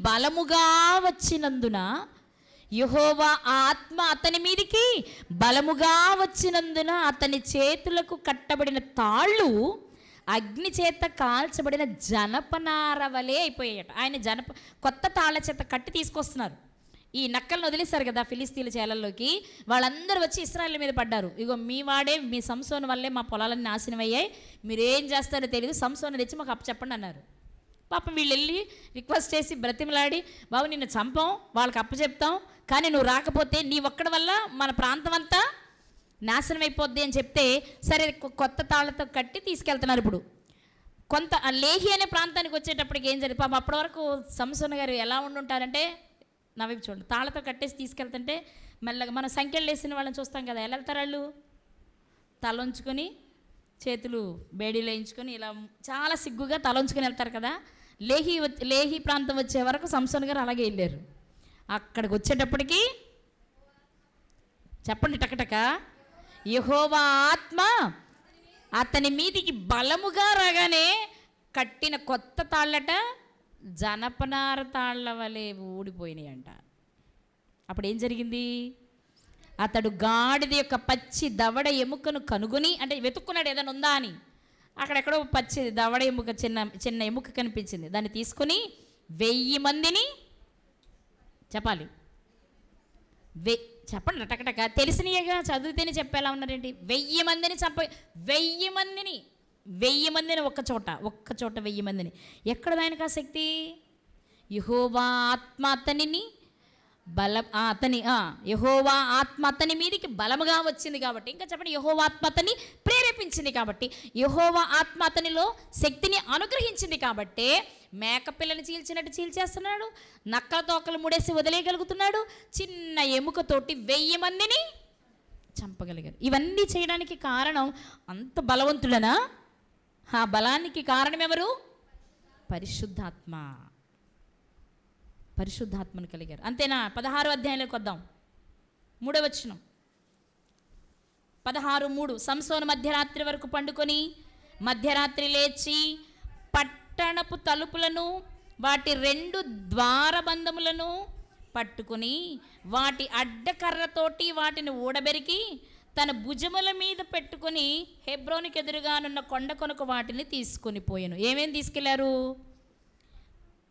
బలముగా వచ్చినందున అతని చేతులకు కట్టబడిన తాళ్ళు అగ్ని చేత కాల్చబడిన జనపనార వలె అయిపోయాయట. ఆయన కొత్త తాళ్ళ చేత కట్టి తీసుకొస్తున్నారు. ఈ నక్కలను వదిలేశారు కదా ఫిలిస్తీన్ల చేలల్లోకి, వాళ్ళందరూ వచ్చి ఇశ్రాయేలు మీద పడ్డారు. ఇగో మీ వాడే, మీ సంసోను వల్లే మా పొలాలన్నీ నాశనం అయ్యాయి, మీరేం చేస్తారో తెలియదు, సంసోను తెచ్చి మాకు అప్పచెప్పండి అన్నారు. పాపం వీళ్ళు వెళ్ళి రిక్వెస్ట్ చేసి బ్రతిమలాడి, బాబు నిన్ను చంపాం, వాళ్ళకి అప్పచెప్తాం, కానీ నువ్వు రాకపోతే నీ ఒక్కడి వల్ల మన ప్రాంతం అంతా నాశనం అయిపోద్ది అని చెప్తే సరే కొత్త తాళ్ళతో కట్టి తీసుకెళ్తున్నారు. ఇప్పుడు కొంత లేహి అనే ప్రాంతానికి వచ్చేటప్పటికి ఏం జరిగింది? పాపం అప్పటి వరకు సంసోను గారు ఎలా ఉండుంటారంటే, నా వైపు చూడండి, తాళ్ళతో కట్టేసి తీసుకెళ్తుంటే మెల్లగా మనం సంఖ్యలు వేసిన వాళ్ళని చూస్తాం కదా, ఎలా వెళ్తారు వాళ్ళు? తలంచుకొని చేతులు బేడీలు వేయించుకొని ఇలా చాలా సిగ్గుగా తలంచుకొని వెళ్తారు కదా. లేహి ప్రాంతం వచ్చే వరకు సంసోను గారు అలాగే వెళ్ళారు. అక్కడికి వచ్చేటప్పటికి చెప్పండి టకటక, యెహోవా ఆత్మ అతని మీదికి బలముగా రాగానే కట్టిన కొత్త తాళ్ళట జనపనార తాళ్ళ వలె ఊడిపోయినాయి అంట. అప్పుడు ఏం జరిగింది? అతడు గాడిద యొక్క పచ్చి దవడ ఎముకను కనుగొని, అంటే వెతుక్కున్నాడు ఏదైనా ఉందా అని, అక్కడెక్కడో పచ్చి దవడ ఎముక చిన్న ఎముక కనిపించింది. దాన్ని తీసుకొని 1000 మందిని చెప్పాలి, చెప్పండి టకటక, తెలిసినయగా చదివితేనే చెప్పేలా ఉన్నారేంటి? 1000 మందిని 1000 మందిని ఒక్క చోట 1000 మందిని. ఎక్కడ దానికి ఆ శక్తి? యెహోవా ఆత్మ యెహోవా ఆత్మ అతని మీదికి బలముగా వచ్చింది కాబట్టి, ఇంకా చెప్పండి, యెహోవా ఆత్మ అతన్ని ప్రేరేపించింది కాబట్టి, యెహోవా ఆత్మ అతనిలో శక్తిని అనుగ్రహించింది కాబట్టి మేకపిల్లని చీల్చినట్టు చీల్చేస్తున్నాడు, నక్కల తోకలు ముడేసి వదిలేయగలుగుతున్నాడు, చిన్న ఎముకతోటి 1000 మందిని చంపగలిగారు. ఇవన్నీ చేయడానికి కారణం అంత బలవంతుడనా? ఆ బలానికి కారణం ఎవరు? పరిశుద్ధాత్మను కలిగారు. అంతేనా? 16వ అధ్యాయంలోకి వద్దాం, 3వ వచనం. 16:3. సంసోను మధ్యరాత్రి వరకు పండుకొని మధ్యరాత్రి లేచి పట్టణపు తలుపులను వాటి 2 ద్వారబంధములను పట్టుకుని వాటి అడ్డకర్రతోటి వాటిని ఊడబెరికి తన భుజముల మీద పెట్టుకుని హెబ్రోనికి ఎదురుగానున్న కొండ కొనకు వాటిని తీసుకొని పోయాను. ఏమేం తీసుకెళ్లారు?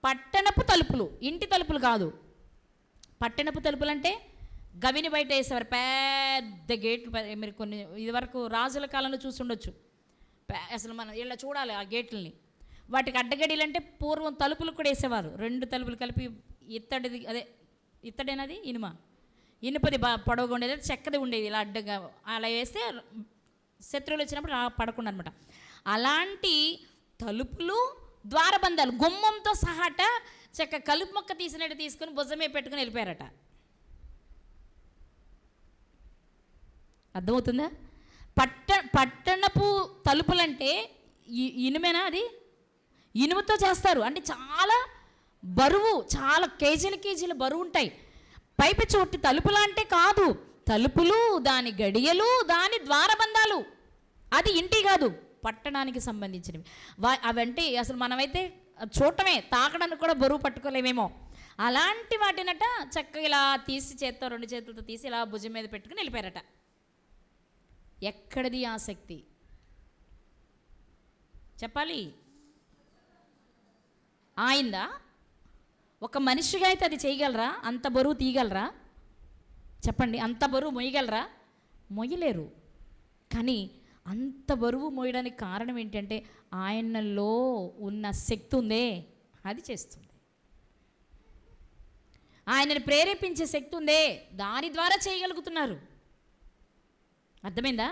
పట్టణపు తలుపులు, ఇంటి తలుపులు కాదు. పట్టణపు తలుపులు అంటే గవిని బయట వేసేవారు, పెద్ద గేట్లు. మీరు కొన్ని ఇదివరకు రాజుల కాలంలో చూసి ఉండొచ్చు, అసలు మనం ఇలా చూడాలి ఆ గేట్లని. వాటికి అడ్డగడిలు అంటే పూర్వం తలుపులు కూడా వేసేవారు. 2 తలుపులు కలిపి ఇత్తడిది, అదే ఇత్తడేనది ఇనుపది పొడవుగా ఉండేది, చెక్కది ఉండేది, ఇలా అడ్డగా అలా వేస్తే శత్రువులు వచ్చినప్పుడు పడకుండా అనమాట. అలాంటి తలుపులు, ద్వారబంధాలు గుమ్మంతో సహాట చెక్క కలుపు మొక్క తీసినట్టు తీసుకుని భుజమే పెట్టుకుని వెళ్ళిపోయారట. అర్థమవుతుందా? పట్టణపు తలుపులంటే ఇనుమేనా? అది ఇనుముతో చేస్తారు. అంటే చాలా బరువు, చాలా కేజీల బరువు ఉంటాయి. పైపు చోటి తలుపులు అంటే కాదు, తలుపులు, దాని గడియలు, దాని ద్వారబంధాలు, అది ఇంటి కాదు, పట్టణానికి సంబంధించినవి. అవంటే అసలు మనమైతే చూడటమే, తాకడానికి కూడా బరువు పట్టుకోలేమేమో. అలాంటి వాటినట చక్కగా ఇలా తీసి చేత్తో 2 చేతులతో తీసి ఇలా భుజం మీద పెట్టుకుని వెళ్ళిపోయారట. ఎక్కడిది ఆసక్తి చెప్పాలి? ఆయిందా? ఒక మనిషిగా అయితే అది చేయగలరా? అంత బరువు తీయగలరా? చెప్పండి. అంత బరువు మోయగలరా? మోయలేరు. కానీ అంత బరువు మోయడానికి కారణం ఏంటంటే ఆయనలో ఉన్న శక్తి ఉందే, అది చేస్తుంది. ఆయనను ప్రేరేపించే శక్తి ఉందే, దాని ద్వారా చేయగలుగుతున్నారు. అర్థమైందా?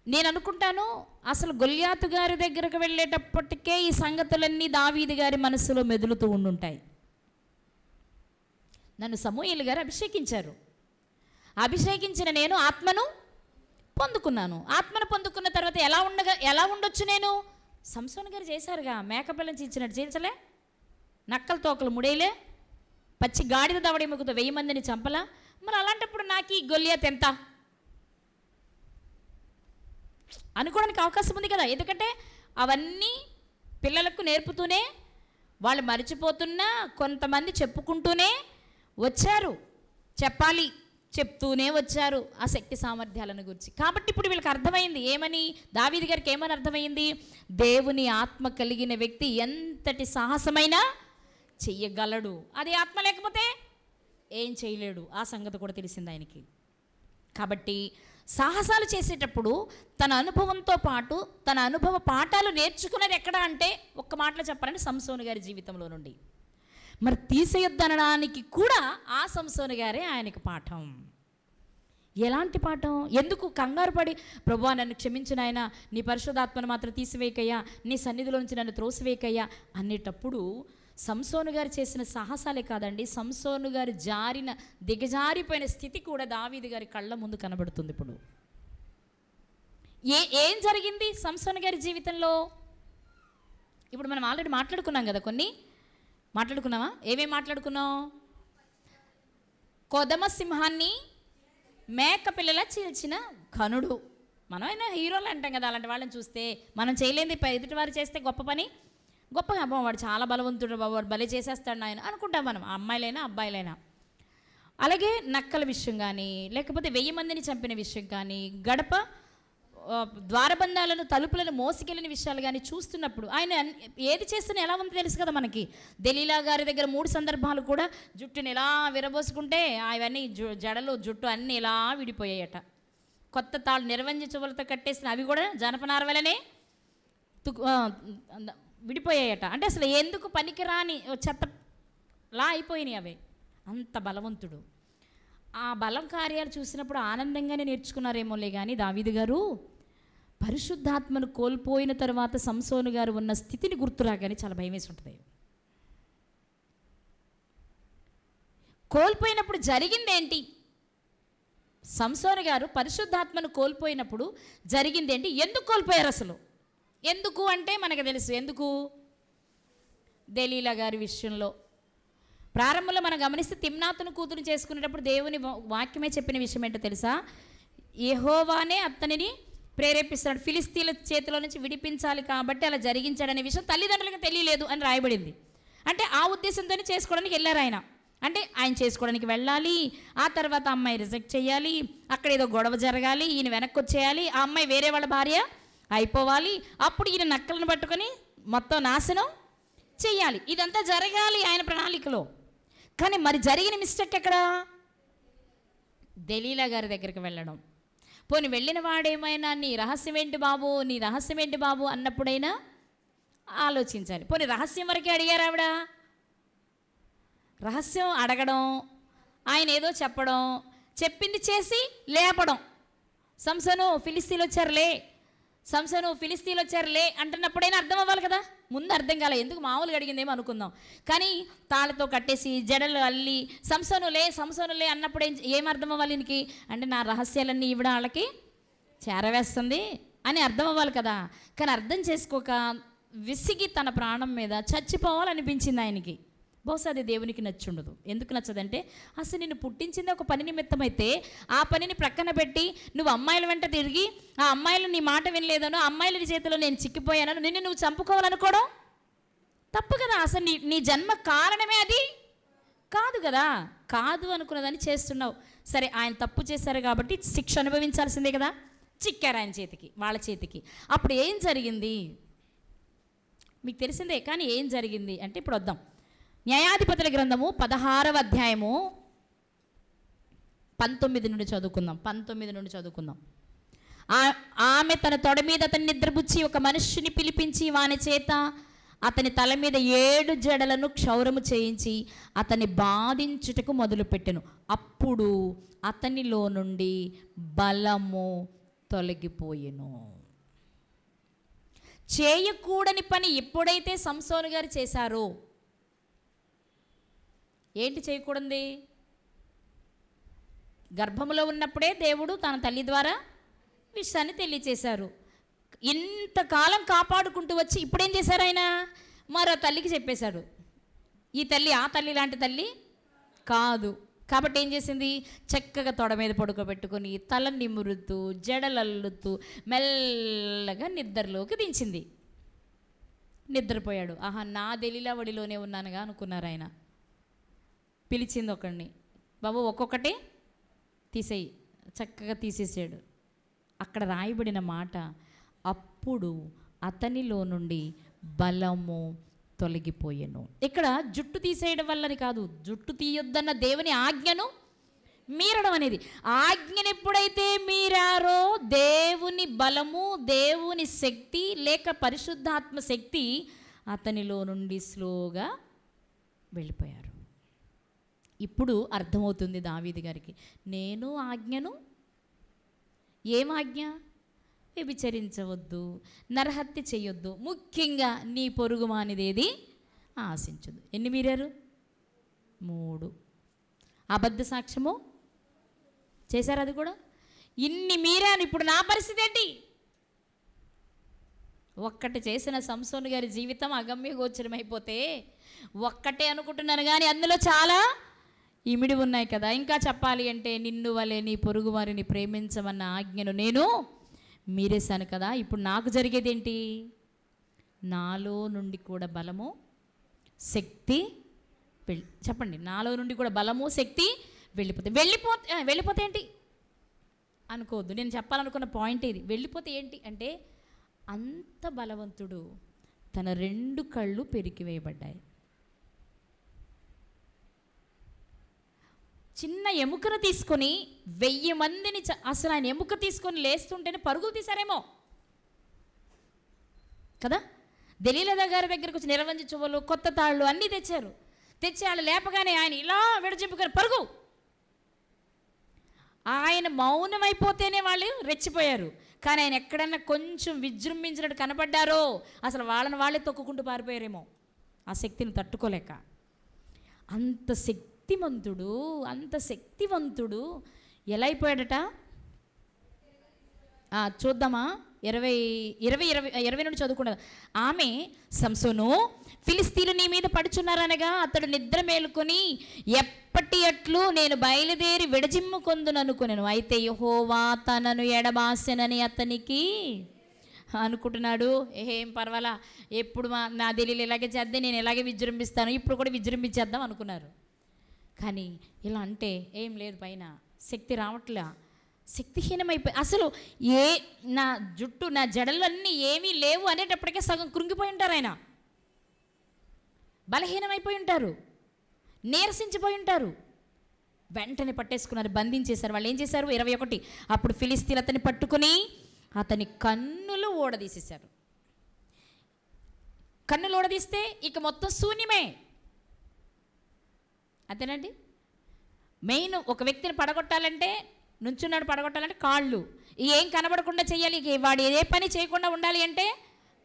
నేను అనుకుంటాను అసలు గొల్యాతు గారి దగ్గరకు వెళ్ళేటప్పటికే ఈ సంగతులన్నీ దావీదు గారి మనసులో మెదులుతూ ఉండుంటాయి. నన్ను సమూయేలు గారు అభిషేకించారు. అభిషేకించిన నేను ఆత్మను పొందుకున్నాను. ఆత్మను పొందుకున్న తర్వాత ఎలా ఉండొచ్చు నేను? సంసోను గారు చేశారుగా, మేకపిల్లని చీల్చినట్టు చీల్చలే, నక్కల తోకలు ముడేలే, పచ్చి గాడిద దవడి ముగ్గుతో 1000 మందిని చంపలా. మరి అలాంటప్పుడు నాకు ఈ గొల్యాత్ ఎంత అనుకోవడానికి అవకాశం ఉంది కదా. ఎందుకంటే అవన్నీ పిల్లలకు నేర్పుతూనే, వాళ్ళు మర్చిపోతున్నా కొంతమంది చెప్పుకుంటూనే వచ్చారు, చెప్పాలి చెప్తూనే వచ్చారు ఆ శక్తి సామర్థ్యాలను గురించి. కాబట్టి ఇప్పుడు వీళ్ళకి అర్థమైంది. ఏమని? దావీదు గారికి ఏమని అర్థమైంది? దేవుని ఆత్మ కలిగిన వ్యక్తి ఎంతటి సాహసమైనా చెయ్యగలడు. అది ఆత్మ లేకపోతే ఏం చేయలేడు. ఆ సంగతి కూడా తెలిసింది ఆయనకి. కాబట్టి సాహసాలు చేసేటప్పుడు తన అనుభవంతో పాటు తన అనుభవ పాఠాలు నేర్చుకున్నది ఎక్కడ అంటే, ఒక్క మాటలో చెప్పాలంటే సంసోను గారి జీవితంలో నుండి. మరి తీసేయొద్దనడానికి కూడా ఆ సంసోను గారే ఆయనకు పాఠం. ఎలాంటి పాఠం? ఎందుకు కంగారు పడి ప్రభువా నన్ను క్షమించిన ఆయన, నీ పరిశుద్ధాత్మను మాత్రం తీసివేయకయ్యా, నీ సన్నిధిలో నుంచి నన్ను త్రోసివేయకయ్యా అనేటప్పుడు సంసోను గారు చేసిన సాహసాలే కాదండి, సంసోను గారు దిగజారిపోయిన స్థితి కూడా దావీదు గారి కళ్ళ ముందు కనబడుతుంది. ఇప్పుడు ఏం జరిగింది సంసోను గారి జీవితంలో? ఇప్పుడు మనం ఆల్రెడీ మాట్లాడుకున్నాం కదా, కొన్ని మాట్లాడుకున్నావా? ఏమేమి మాట్లాడుకున్నాం? కొదమ సింహాన్ని మేక పిల్లల చీల్చిన ఘనుడు. మనం అయినా హీరోలు అంటాం కదా, అలాంటి వాళ్ళని చూస్తే మనం చేయలేంది ఎదుటి వారు చేస్తే గొప్ప పని, గొప్పగా అబ్బా వాడు చాలా బలవంతుడు, వాడు బలి చేసేస్తాడు ఆయన అనుకుంటాం మనం, అమ్మాయిలైనా అబ్బాయిలైనా. అలాగే నక్కల విషయం కానీ, లేకపోతే 1000 మందిని చంపిన విషయం కానీ, గడప ద్వారబంధాలను తలుపులను మోసుకెళ్ళిన విషయాలు కానీ చూస్తున్నప్పుడు ఆయన ఏది చేస్తున్నా ఎలా ఉందో తెలుసు కదా మనకి. దెలీలా గారి దగ్గర 3 సందర్భాలు కూడా జుట్టుని ఎలా విరబోసుకుంటే అవన్నీ జడలు జుట్టు అన్నీ ఇలా విడిపోయాయట. కొత్త తాళ్ళు నిర్వంజ చువ్వలతో కట్టేసిన అవి కూడా జనపనార వలనే విడిపోయాయట. అంటే అసలు ఎందుకు పనికిరాని చెత్తలా అయిపోయినాయి అవి. అంత బలవంతుడు. ఆ బలం కార్యాలు చూసినప్పుడు ఆనందంగానే నేర్చుకున్నారేమోలే కానీ దావీదు గారు పరిశుద్ధాత్మను కోల్పోయిన తర్వాత సంసోను గారు ఉన్న స్థితిని గుర్తురాగానే చాలా భయం వేసి ఉంటుంది. కోల్పోయినప్పుడు జరిగిందేంటి? సంసోను గారు పరిశుద్ధాత్మను కోల్పోయినప్పుడు జరిగిందేంటి? ఎందుకు కోల్పోయారు అసలు? ఎందుకు అంటే మనకు తెలుసు. ఎందుకు? దెలీలా గారి విషయంలో ప్రారంభంలో మనం గమనిస్తే తిమ్నాతును కూతురు చేసుకునేటప్పుడు దేవుని వాక్యమే చెప్పిన విషయం ఏంటో తెలుసా? యెహోవానే అతనిని ప్రేరేపిస్తాడు, ఫిలిస్తీన్ల చేతిలో నుంచి విడిపించాలి కాబట్టి అలా జరిగించాడనే విషయం తల్లిదండ్రులకు తెలియలేదు అని రాయబడింది. అంటే ఆ ఉద్దేశంతోనే చేసుకోవడానికి వెళ్ళారు ఆయన. అంటే ఆయన చేసుకోవడానికి వెళ్ళాలి, ఆ తర్వాత అమ్మాయి రిజెక్ట్ చేయాలి, అక్కడ ఏదో గొడవ జరగాలి, ఈయన వెనక్కి వచ్చేయాలి, ఆ అమ్మాయి వేరే వాళ్ళ భార్య అయిపోవాలి, అప్పుడు ఈయన నక్కలను పట్టుకొని మొత్తం నాశనం చెయ్యాలి. ఇదంతా జరగాలి ఆయన ప్రణాళికలో. కానీ మరి జరిగిన మిస్టేక్ ఎక్కడ? దెలీలా గారి దగ్గరికి వెళ్ళడం. పోనీ వెళ్ళిన వాడేమైనా నీ రహస్యం ఏంటి బాబు, నీ రహస్యం ఏంటి బాబు అన్నప్పుడైనా ఆలోచించాలి. పోనీ రహస్యం వరకే అడిగారు ఆవిడ. రహస్యం అడగడం, ఆయన ఏదో చెప్పడం, చెప్పింది చేసి లేపడం. సంసోను ఫిలిస్తీన్లు వచ్చారులే, సంసోను ఫిలిస్తీన్లు వచ్చారులే అంటున్నప్పుడైనా అర్థం అవ్వాలి కదా. ముందు అర్థం కాలే, ఎందుకు మామూలుగా అడిగిందేమో అనుకుందాం. కానీ తాళ్ళతో కట్టేసి జడలు అల్లి సంసోనులే అన్నప్పుడు ఏం అర్థం అవ్వాలి ఈయనకి? అంటే నా రహస్యాలన్నీ ఈవిడ వాళ్ళకి చేరవేస్తుంది అని అర్థం అవ్వాలి కదా. కానీ అర్థం చేసుకోక విసిగి తన ప్రాణం మీద చచ్చిపోవాలనిపించింది ఆయనకి. బహుశా అది దేవునికి నచ్చుండదు. ఎందుకు నచ్చదంటే, అసలు నిన్ను పుట్టించింది ఒక పని నిమిత్తమైతే ఆ పనిని ప్రక్కన పెట్టి నువ్వు అమ్మాయిల వెంట తిరిగి ఆ అమ్మాయిలు నీ మాట వినలేదనో, అమ్మాయిల చేతిలో నేను చిక్కిపోయానో నిన్ను నువ్వు చంపుకోవాలనుకోవడం తప్పు కదా. అసలు నీ జన్మ కారణమే అది కాదు కదా. కాదు అనుకున్నదాన్ని చేస్తున్నావు. సరే, ఆయన తప్పు చేశారు కాబట్టి శిక్ష అనుభవించాల్సిందే కదా. చిక్కారు ఆయన చేతికి, వాళ్ళ చేతికి. అప్పుడు ఏం జరిగింది మీకు తెలిసిందే. కానీ ఏం జరిగింది అంటే ఇప్పుడు వద్దాం. న్యాయాధిపతుల గ్రంథము 16వ అధ్యాయము 19 నుండి చదువుకుందాం. ఆమె తన తొడ మీద అతన్ని నిద్రపుచ్చి ఒక మనుష్యుని పిలిపించి వాని చేత అతని తల మీద 7 జడలను క్షౌరము చేయించి అతన్ని బాధించుటకు మొదలుపెట్టెను. అప్పుడు అతనిలో నుండి బలము తొలగిపోయెను. చేయకూడని పని ఎప్పుడైతే సంసోను గారు చేశారో, ఏంటి చేయకూడదు? గర్భంలో ఉన్నప్పుడే దేవుడు తన తల్లి ద్వారా విషయాన్ని తెలియచేశారు. ఇంతకాలం కాపాడుకుంటూ వచ్చి ఇప్పుడేం చేశారు ఆయన? మరో తల్లికి చెప్పేశాడు, ఈ తల్లి ఆ తల్లి లాంటి తల్లి కాదు. కాబట్టి ఏం చేసింది? చక్కగా తొడ మీద పడుకోబెట్టుకొని తల నిమురుతూ జడలల్లుతూ మెల్లగా నిద్రలోకి దించింది. నిద్రపోయాడు. ఆహా, నా దెలీలా వడిలోనే ఉన్నానుగా అనుకున్నారు ఆయన. పిలిచింది ఒకడిని, బాబు ఒక్కొక్కటి తీసేయి. చక్కగా తీసేసాడు. అక్కడ రాయబడిన మాట, అప్పుడు అతనిలో నుండి బలము తొలగిపోయెను. ఇక్కడ జుట్టు తీసేయడం వల్లని కాదు, జుట్టు తీయొద్దన్న దేవుని ఆజ్ఞను మీరడం అనేది. ఆజ్ఞను ఎప్పుడైతే మీరారో దేవుని బలము, దేవుని శక్తి లేక పరిశుద్ధాత్మ శక్తి అతనిలో నుండి స్లోగా వెళ్ళిపోయారు. ఇప్పుడు అర్థమవుతుంది దావీదు గారికి, నేను ఆజ్ఞను, ఏం ఆజ్ఞ? వ్యభిచరించవద్దు, నరహత్య చేయొద్దు, ముఖ్యంగా నీ పొరుగు మానిదేది ఆశించదు. ఎన్ని మీరారు? 3. అబద్ధ సాక్ష్యము చేశారు, అది కూడా. ఇన్ని మీరాను. ఇప్పుడు నా పరిస్థితి ఏంటి? ఒక్కటి చేసిన సంసోను గారి జీవితం అగమ్య గోచరమైపోతే ఒక్కటే అనుకుంటున్నాను, కానీ అందులో చాలా ఇమిడి ఉన్నాయి కదా. ఇంకా చెప్పాలి అంటే, నిన్ను వలె నీ పొరుగు వారిని ప్రేమించమన్న ఆజ్ఞను నేను మీరేశాను కదా. ఇప్పుడు నాకు జరిగేది ఏంటి? నాలో నుండి కూడా బలము శక్తి చెప్పండి, నాలో నుండి కూడా బలము శక్తి వెళ్ళిపోతే ఏంటి అనుకోవద్దు. నేను చెప్పాలనుకున్న పాయింట్ ఇది. వెళ్ళిపోతే ఏంటి అంటే, అంత బలవంతుడు తన 2 కళ్ళు పెరికివేయబడ్డాయి. చిన్న ఎముకను తీసుకొని 1000 మందిని అసలు ఆయన ఎముక తీసుకొని లేస్తుంటేనే పరుగులు తీశారేమో కదా. దెలీలా గారి దగ్గరకు వచ్చి నిరవంజి చువ్వలు, కొత్త తాళ్ళు అన్నీ తెచ్చి వాళ్ళు లేపగానే ఆయన ఇలా విడజింపుకొని పరుగు. ఆయన మౌనమైపోతేనే వాళ్ళు రెచ్చిపోయారు. కానీ ఆయన ఎక్కడన్నా కొంచెం విజృంభించినట్టు కనపడ్డారో అసలు వాళ్ళని వాళ్ళే తొక్కుకుంటూ పారిపోయారేమో, ఆ శక్తిని తట్టుకోలేక. అంత శక్తివంతుడు ఎలా అయిపోయాడట? చూద్దామా, 20 నుండి చదువుకున్నది. ఆమె, సంసోను, ఫిలిస్తీన్లు నీ మీద పడుచున్నారనగా అతడు నిద్ర మేలుకొని ఎప్పటి అట్లు నేను బయలుదేరి విడజిమ్ముకొందుననుకొనెను. అయితే యెహోవా తనను ఎడబాసెనని అతనికి అనుకుంటున్నాడు. ఏం పర్వాలా, ఎప్పుడు నా దెలీలా ఇలాగే చేద్దాం, నేను ఇలాగే విజృంభిస్తాను, ఇప్పుడు కూడా విజృంభించేద్దాం అనుకున్నారు. కానీ ఇలా అంటే ఏం లేదు, పైన శక్తి రావట్లే, శక్తిహీనమైపోయి అసలు నా జుట్టు నా జడలన్నీ ఏమీ లేవు అనేటప్పటికే సగం కృంగిపోయి ఉంటారు, ఆయన బలహీనమైపోయి ఉంటారు, నీరసించిపోయి ఉంటారు. వెంటనే పట్టేసుకున్నారు, బంధించేశారు. వాళ్ళు ఏం చేశారు? 21, అప్పుడు ఫిలిస్తీన్లు అతన్ని పట్టుకుని అతని కన్నులు ఊడదీసేశారు. కన్నులు ఊడదీస్తే ఇక మొత్తం శూన్యమే. అంతేనండి. మెయిన్ ఒక వ్యక్తిని పడగొట్టాలంటే, నుంచున్నాడు పడగొట్టాలంటే కాళ్ళు. ఏం కనబడకుండా చేయాలి, వాడు ఏ పని చేయకుండా ఉండాలి అంటే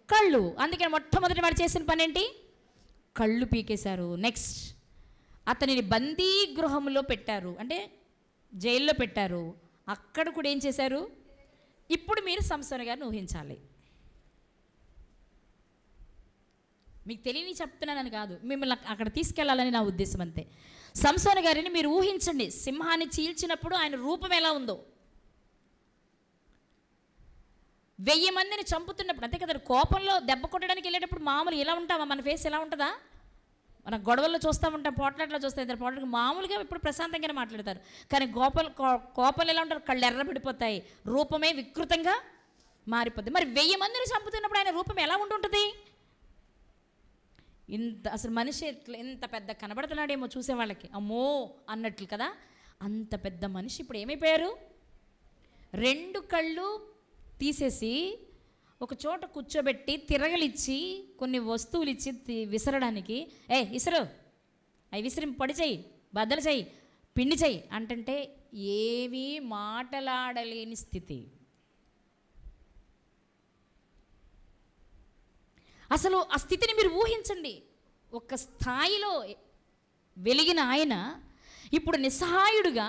కళ్ళు. అందుకని మొట్టమొదటి వాడు చేసిన పని ఏంటి? కళ్ళు పీకేశారు. నెక్స్ట్ అతనిని బందీ గృహంలో పెట్టారు, అంటే జైల్లో పెట్టారు. అక్కడ కూడా ఏం చేశారు? ఇప్పుడు మీరు సంసోను గారిని ఊహించాలి. మీకు తెలియని చెప్తున్నానని కాదు, మిమ్మల్ని అక్కడ తీసుకెళ్లాలని నా ఉద్దేశం అంతే. సంసోను గారిని మీరు ఊహించండి. సింహాన్ని చీల్చినప్పుడు ఆయన రూపం ఎలా ఉందో, 1000 మందిని చంపుతున్నప్పుడు, అంతే కదా. కోపంలో దెబ్బ కొట్టడానికి వెళ్ళేటప్పుడు మామూలు ఇలా ఉంటామా? మన ఫేస్ ఎలా ఉంటుందా? మన గొడవల్లో చూస్తూ ఉంటాం, పోట్లాట్లో చూస్తాం. ఇద్దరు పోట్లాడికి మామూలుగా ఇప్పుడు ప్రశాంతంగానే మాట్లాడతారు. కానీ కోపలు ఎలా ఉంటారు? కళ్ళు ఎర్రబడిపోతాయి, రూపమే వికృతంగా మారిపోతుంది. మరి 1000 మందిని చంపుతున్నప్పుడు ఆయన రూపం ఎలా ఉంటుంటుంది? అసలు మనిషి ఇంత పెద్ద కనబడుతున్నాడేమో చూసేవాళ్ళకి అమ్మో అన్నట్లు కదా. అంత పెద్ద మనిషి ఇప్పుడు ఏమైపోయారు? 2 కళ్ళు తీసేసి ఒక చోట కూర్చోబెట్టి తిరగలిచ్చి కొన్ని వస్తువులు ఇచ్చి విసరడానికి, విసరు, అవి విసిరి పొడి చెయ్యి, బద్దలు చెయ్యి, పిండి చెయ్యి అంటే ఏవీ మాటలాడలేని స్థితి. అసలు ఆ స్థితిని మీరు ఊహించండి. ఒక స్థాయిలో వెలిగిన ఆయన ఇప్పుడు నిస్సహాయుడుగా,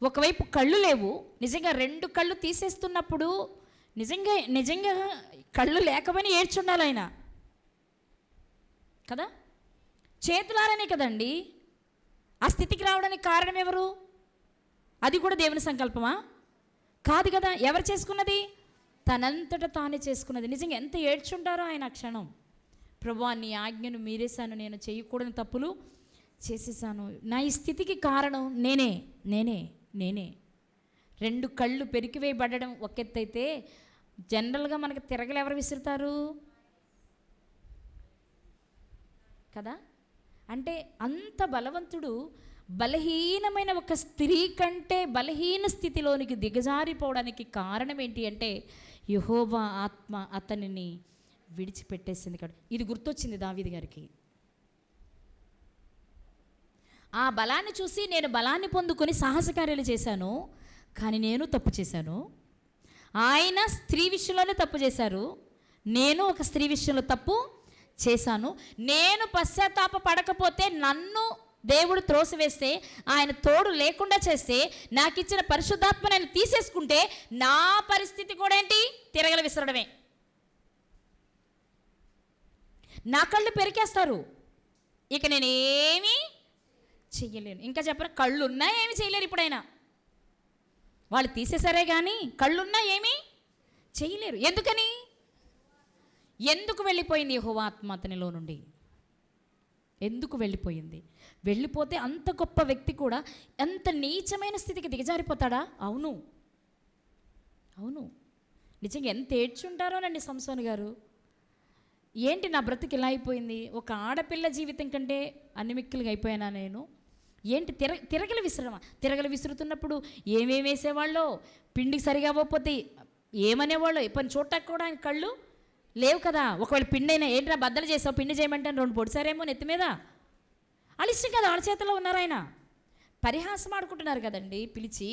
ఒకవైపు కళ్ళు లేవు, నిజంగా 2 కళ్ళు తీసేస్తున్నప్పుడు నిజంగా కళ్ళు లేకపోయినా ఏడ్చుండాలి ఆయన కదా. చేతులారనే కదండి ఆ స్థితికి రావడానికి కారణం ఎవరు? అది కూడా దేవుని సంకల్పమా? కాదు కదా. ఎవరు చేసుకున్నది? తనంతట తానే చేసుకున్నది. నిజంగా ఎంత ఏడ్చుంటారో ఆయన క్షణం. ప్రభువా, నీ ఆజ్ఞను మీరేశాను, నేను చేయకూడని తప్పులు చేసేసాను, నా ఈ స్థితికి కారణం నేనే. 2 కళ్ళు పెరికివేయబడడం ఒక ఎత్తు అయితే, జనరల్గా మనకి తిరగలు ఎవరు విసురుతారు కదా. అంటే అంత బలవంతుడు బలహీనమైన ఒక స్త్రీ కంటే బలహీన స్థితిలోనికి దిగజారిపోవడానికి కారణం ఏంటి అంటే, యెహోవా ఆత్మ అతనిని విడిచిపెట్టేసింది కదా. ఇది గుర్తొచ్చింది దావీదు గారికి. ఆ బలాన్ని చూసి నేను బలాన్ని పొందుకొని సాహసకార్యాలు చేశాను, కానీ నేను తప్పు చేశాను. ఆయన స్త్రీ విషయంలోనే తప్పు చేశారు, నేను ఒక స్త్రీ విషయంలో తప్పు చేశాను. నేను పశ్చాత్తాప పడకపోతే, నన్ను దేవుడు త్రోసివేస్తే, ఆయన తోడు లేకుండా చేస్తే, నాకు ఇచ్చిన పరిశుద్ధాత్మ నేను తీసేసుకుంటే, నా పరిస్థితి కూడా ఏంటి? తిరగల విసరడమే. నా కళ్ళు పెరికేస్తారు, ఇక నేనేమీ చెయ్యలేను. ఇంకా చెప్పరు, కళ్ళున్నా ఏమి చేయలేరు. ఇప్పుడైనా వాళ్ళు తీసేసారే కానీ కళ్ళున్నా ఏమీ చేయలేరు. ఎందుకని? ఎందుకు వెళ్ళిపోయింది యెహోవా ఆత్మ అతనిలో నుండి? ఎందుకు వెళ్ళిపోయింది? వెళ్ళిపోతే అంత గొప్ప వ్యక్తి కూడా ఎంత నీచమైన స్థితికి దిగజారిపోతాడా? అవును. నిజంగా ఎంత ఏడ్చుంటారోనండి సంసోను గారు. ఏంటి నా బ్రతుకు ఇలా అయిపోయింది, ఒక ఆడపిల్ల జీవితం కంటే అన్ని మిక్కులుగా అయిపోయానా నేను? ఏంటి తిరగలు విసరమా? తిరగలు విసురుతున్నప్పుడు ఏమేమి వేసేవాళ్ళో, పిండికి సరిగా అవ్వకపోతే ఏమనేవాళ్ళు. పని చూడటానికి కూడా ఆయన కళ్ళు లేవు కదా. ఒకవేళ పిండి అయినా, ఏంట్రా బద్దలు చేసావు, పిండి చేయమంటే 2 పొడిసారేమో నెత్తి మీద. వాళ్ళు ఇష్టం కదా, వాళ్ళ చేతిలో ఉన్నారు. ఆయన పరిహాసం ఆడుకుంటున్నారు కదండి పిలిచి.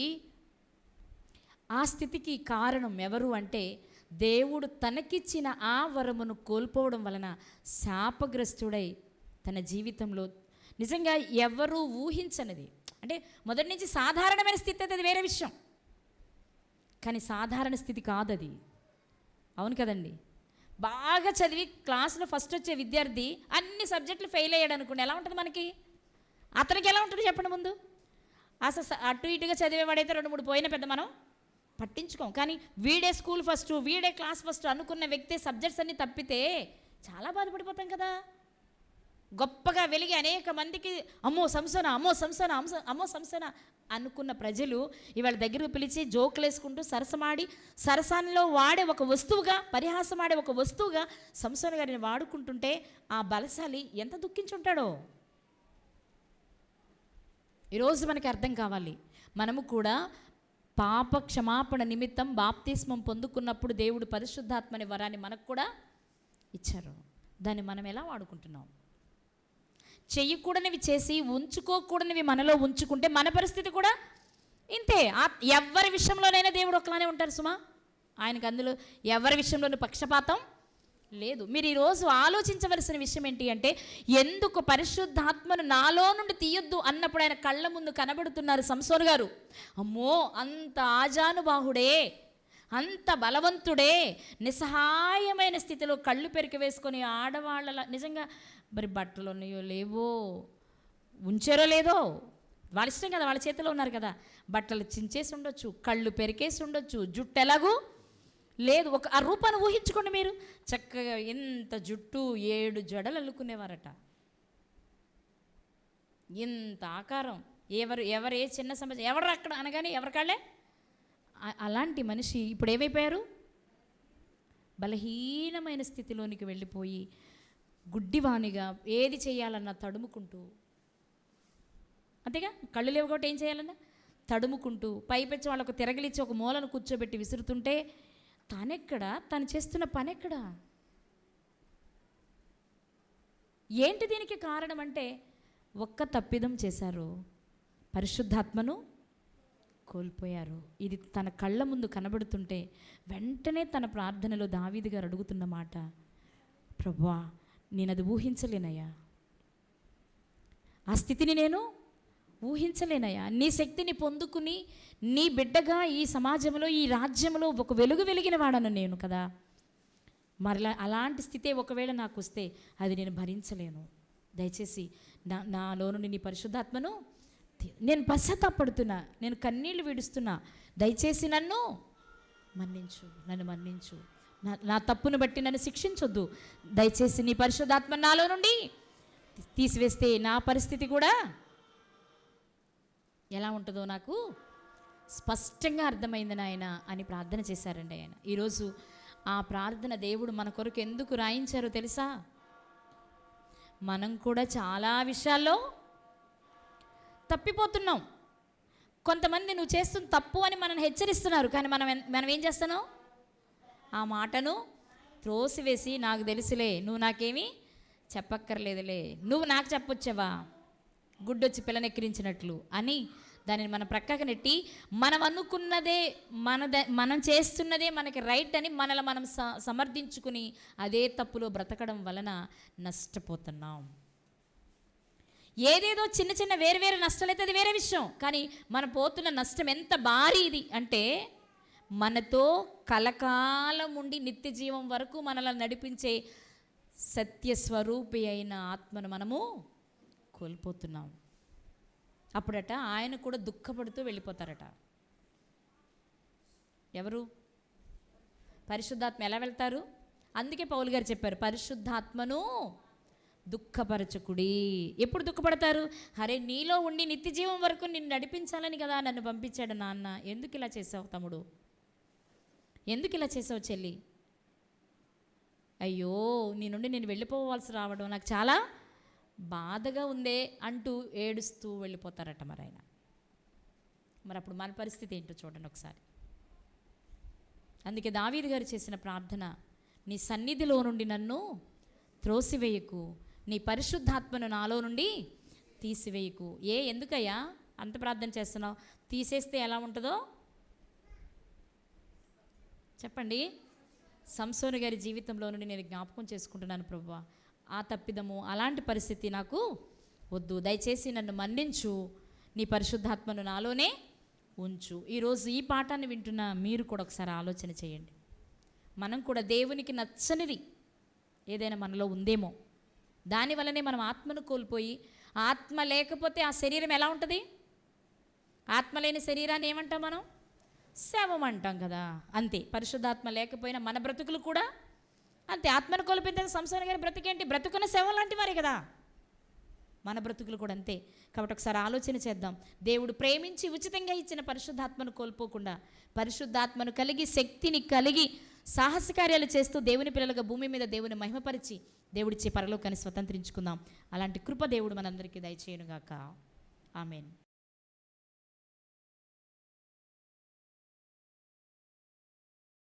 ఆ స్థితికి కారణం ఎవరు అంటే, దేవుడు తనకిచ్చిన ఆ వరమును కోల్పోవడం వలన శాపగ్రస్తుడై తన జీవితంలో నిజంగా ఎవరు ఊహించనిది, అంటే మొదటి నుంచి సాధారణమైన స్థితి అయితే అది వేరే విషయం, కానీ సాధారణ స్థితి కాదు అది. అవును కదండి. బాగా చదివి క్లాసులో ఫస్ట్ వచ్చే విద్యార్థి అన్ని సబ్జెక్టులు ఫెయిల్ అయ్యాడు అనుకోండి, ఎలా ఉంటుంది మనకి? అతనికి ఎలా ఉంటుంది చెప్పండి ముందు? అసలు అటు ఇటుగా చదివేవాడైతే 2-3 పోయిన పెద్ద మనం పట్టించుకోం. కానీ వీడే స్కూల్ ఫస్ట్, వీడే క్లాస్ ఫస్ట్ అనుకున్న వ్యక్తి సబ్జెక్ట్స్ అన్నీ తప్పితే చాలా బాధపడిపోతాం కదా. గొప్పగా వెలిగి అనేక మందికి అమ్మో సంసోన అనుకున్న ప్రజలు ఇవాళ దగ్గరకు పిలిచి జోకులు వేసుకుంటూ సరసమాడి, సరసాలలో వాడే ఒక వస్తువుగా, పరిహాసమాడే ఒక వస్తువుగా సంసోను గారిని వాడుకుంటుంటే ఆ బలశాలి ఎంత దుఃఖించుంటాడో. ఈరోజు మనకి అర్థం కావాలి, మనము కూడా పాప క్షమాపణ నిమిత్తం బాప్తిస్మం పొందుకున్నప్పుడు దేవుడు పరిశుద్ధాత్మని వరాన్ని మనకు కూడా ఇచ్చారు. దాన్ని మనం ఎలా వాడుకుంటున్నాం? చెయ్యకూడనివి చేసి ఉంచుకోకూడనివి మనలో ఉంచుకుంటే మన పరిస్థితి కూడా ఇంతే. ఎవరి విషయంలోనైనా దేవుడు ఒకలానే ఉంటారు సుమా. ఆయనకు అందులో ఎవరి విషయంలోనూ పక్షపాతం లేదు. మీరు ఈరోజు ఆలోచించవలసిన విషయం ఏంటి అంటే, ఎందుకు పరిశుద్ధాత్మను నాలో నుండి తీయొద్దు అన్నప్పుడు ఆయన కళ్ళ ముందు కనబడుతున్నారు సంసోను గారు. అమ్మో, అంత ఆజానుబాహుడే, అంత బలవంతుడే, నిస్సహాయమైన స్థితిలో కళ్ళు పెరికి వేసుకొని ఆడవాళ్ళ నిజంగా మరి బట్టలు ఉన్నాయో లేవో, ఉంచారో లేదో, వాళ్ళ ఇష్టం కదా, వాళ్ళ చేతిలో ఉన్నారు కదా. బట్టలు చించేసి ఉండొచ్చు, కళ్ళు పెరికేసి ఉండొచ్చు, జుట్టు ఎలాగూ లేదు. ఆ రూపాన్ని ఊహించుకోండి మీరు. చక్కగా ఎంత జుట్టు 7 జడలు అల్లుకునేవారట, ఇంత ఆకారం. ఎవరే చిన్న సమస్య ఎవరు అక్కడ అనగానే ఎవరికాళ్ళే. అలాంటి మనిషి ఇప్పుడు ఏమైపోయారు? బలహీనమైన స్థితిలోనికి వెళ్ళిపోయి గుడ్డివానిగా ఏది చేయాలన్నా తడుముకుంటూ, అంతేగా, కళ్ళు లేవు కాబట్టి ఏం చేయాలన్నా తడుముకుంటూ, పైపెచ్చి వాళ్ళకు తిరగలిచ్చి ఒక మూలను కూర్చోబెట్టి విసురుతుంటే తను చేస్తున్న పని ఎక్కడా? ఏంటి దీనికి కారణం అంటే, ఒక్క తప్పిదం చేశారు, పరిశుద్ధాత్మను కోల్పోయారు. ఇది తన కళ్ళ ముందు కనబడుతుంటే వెంటనే తన ప్రార్థనలో దావీదు గారు అడుగుతున్న మాట, ప్రభువా నేను అది ఊహించలేనయ్యా, ఆ స్థితిని నేను ఊహించలేనయ్యా. నీ శక్తిని పొందుకుని నీ బిడ్డగా ఈ సమాజంలో, ఈ రాజ్యంలో ఒక వెలుగు వెలిగిన వాడను నేను కదా. మరలా అలాంటి స్థితే ఒకవేళ నాకు వస్తే అది నేను భరించలేను. దయచేసి నాలో నుండి నీ పరిశుద్ధాత్మను, నేను పశ్చాత్తాపడుతున్నా, నేను కన్నీళ్లు విడుస్తున్నా, దయచేసి నన్ను మన్నించు, నా తప్పును బట్టి నన్ను శిక్షించొద్దు, దయచేసి నీ పరిశుద్ధాత్మ నాలో నుండి తీసివేస్తే నా పరిస్థితి కూడా ఎలా ఉంటుందో నాకు స్పష్టంగా అర్థమైంది నాయన అని ప్రార్థన చేశారండి ఆయన. ఈరోజు ఆ ప్రార్థన దేవుడు మన కొరకు ఎందుకు రాయించారో తెలుసా? మనం కూడా చాలా విషయాల్లో తప్పిపోతున్నాం. కొంతమంది నువ్వు చేస్తున్న తప్పు అని మనల్ని హెచ్చరిస్తున్నారు, కానీ మనం ఏం చేస్తున్నాం? ఆ మాటను త్రోసివేసి, నాకు తెలుసులే, నువ్వు నాకేమీ చెప్పక్కర్లేదులే, నువ్వు నాకు చెప్పొచ్చావా, గుడ్డొచ్చి పిల్లనెక్కిరించినట్లు అని దానిని మనం ప్రక్కకు నెట్టి, మనం అనుకున్నదే మనం చేస్తున్నదే మనకి రైట్ అని మనల్ని మనం సమర్థించుకుని అదే తప్పులో బ్రతకడం వలన నష్టపోతున్నాం. ఏదేదో చిన్న చిన్న వేరు నష్టాలు అయితే అది వేరే విషయం, కానీ మనం పోతున్న నష్టం ఎంత భారీది అంటే, మనతో కలకాలం ఉండి నిత్య జీవం వరకు మనల్ని నడిపించే సత్యస్వరూపి అయిన ఆత్మను మనము కోల్పోతున్నాం. అప్పుడట ఆయన కూడా దుఃఖపడుతూ వెళ్ళిపోతారట. ఎవరు? పరిశుద్ధాత్మ ఎలా వెళ్తారు? అందుకే పౌలు గారు చెప్పారు, పరిశుద్ధాత్మను దుఃఖపరచకుడి. ఎప్పుడు దుఃఖపడతారు? అరే, నీలో ఉండి నిత్య జీవం వరకు నిన్ను నడిపించాలని కదా నన్ను పంపించాడు నాన్న, ఎందుకు ఇలా చేసావు తమ్ముడు, ఎందుకు ఇలా చేసావు చెల్లి, అయ్యో నీ నుండి నేను వెళ్ళిపోవాల్సి రావడం నాకు చాలా బాధగా ఉందే అంటూ ఏడుస్తూ వెళ్ళిపోతారట మరి ఆయన. మరి అప్పుడు మన పరిస్థితి ఏంటో చూడండి ఒకసారి. అందుకే దావీదు గారు చేసిన ప్రార్థన, నీ సన్నిధిలో నుండి నన్ను త్రోసివేయకు, నీ పరిశుద్ధాత్మను నాలో నుండి తీసివేయకు. ఎందుకయ్యా అంత ప్రార్థన చేస్తున్నావు? తీసేస్తే ఎలా ఉంటుందో చెప్పండి. సంసోను గారి జీవితంలో నుండి నేను జ్ఞాపకం చేసుకుంటున్నాను, ప్రభువా ఆ తప్పిదము, అలాంటి పరిస్థితి నాకు వద్దు, దయచేసి నన్ను మన్నించు, నీ పరిశుద్ధాత్మను నాలోనే ఉంచు. ఈరోజు ఈ పాఠాన్ని వింటున్న మీరు కూడా ఒకసారి ఆలోచన చేయండి. మనం కూడా దేవునికి నచ్చనిది ఏదైనా మనలో ఉందేమో, దానివల్లనే మనం ఆత్మను కోల్పోయి, ఆత్మ లేకపోతే ఆ శరీరం ఎలా ఉంటుంది? ఆత్మ లేని శరీరాన్ని ఏమంటాం మనం? శవం అంటాం కదా. అంతే, పరిశుద్ధాత్మ లేకపోయినా మన బ్రతుకులు కూడా అంతే. ఆత్మను కోల్పోయిన సంసోను గారి బ్రతికేంటి? బ్రతుకున్న శవం లాంటి వారే కదా మన బ్రతుకులు కూడా అంతే. కాబట్టి ఒకసారి ఆలోచన చేద్దాం. దేవుడు ప్రేమించి ఉచితంగా ఇచ్చిన పరిశుద్ధాత్మను కోల్పోకుండా, పరిశుద్ధాత్మను కలిగి, శక్తిని కలిగి, సాహస కార్యాలు చేస్తూ దేవుని పిల్లలుగా భూమి మీద దేవుని మహిమపరిచి దేవుడిచ్చే పరలోకాన్ని స్వతంత్రించుకుందాం. అలాంటి కృప దేవుడు మనందరికీ దయచేయునుగాక. ఆమేన్.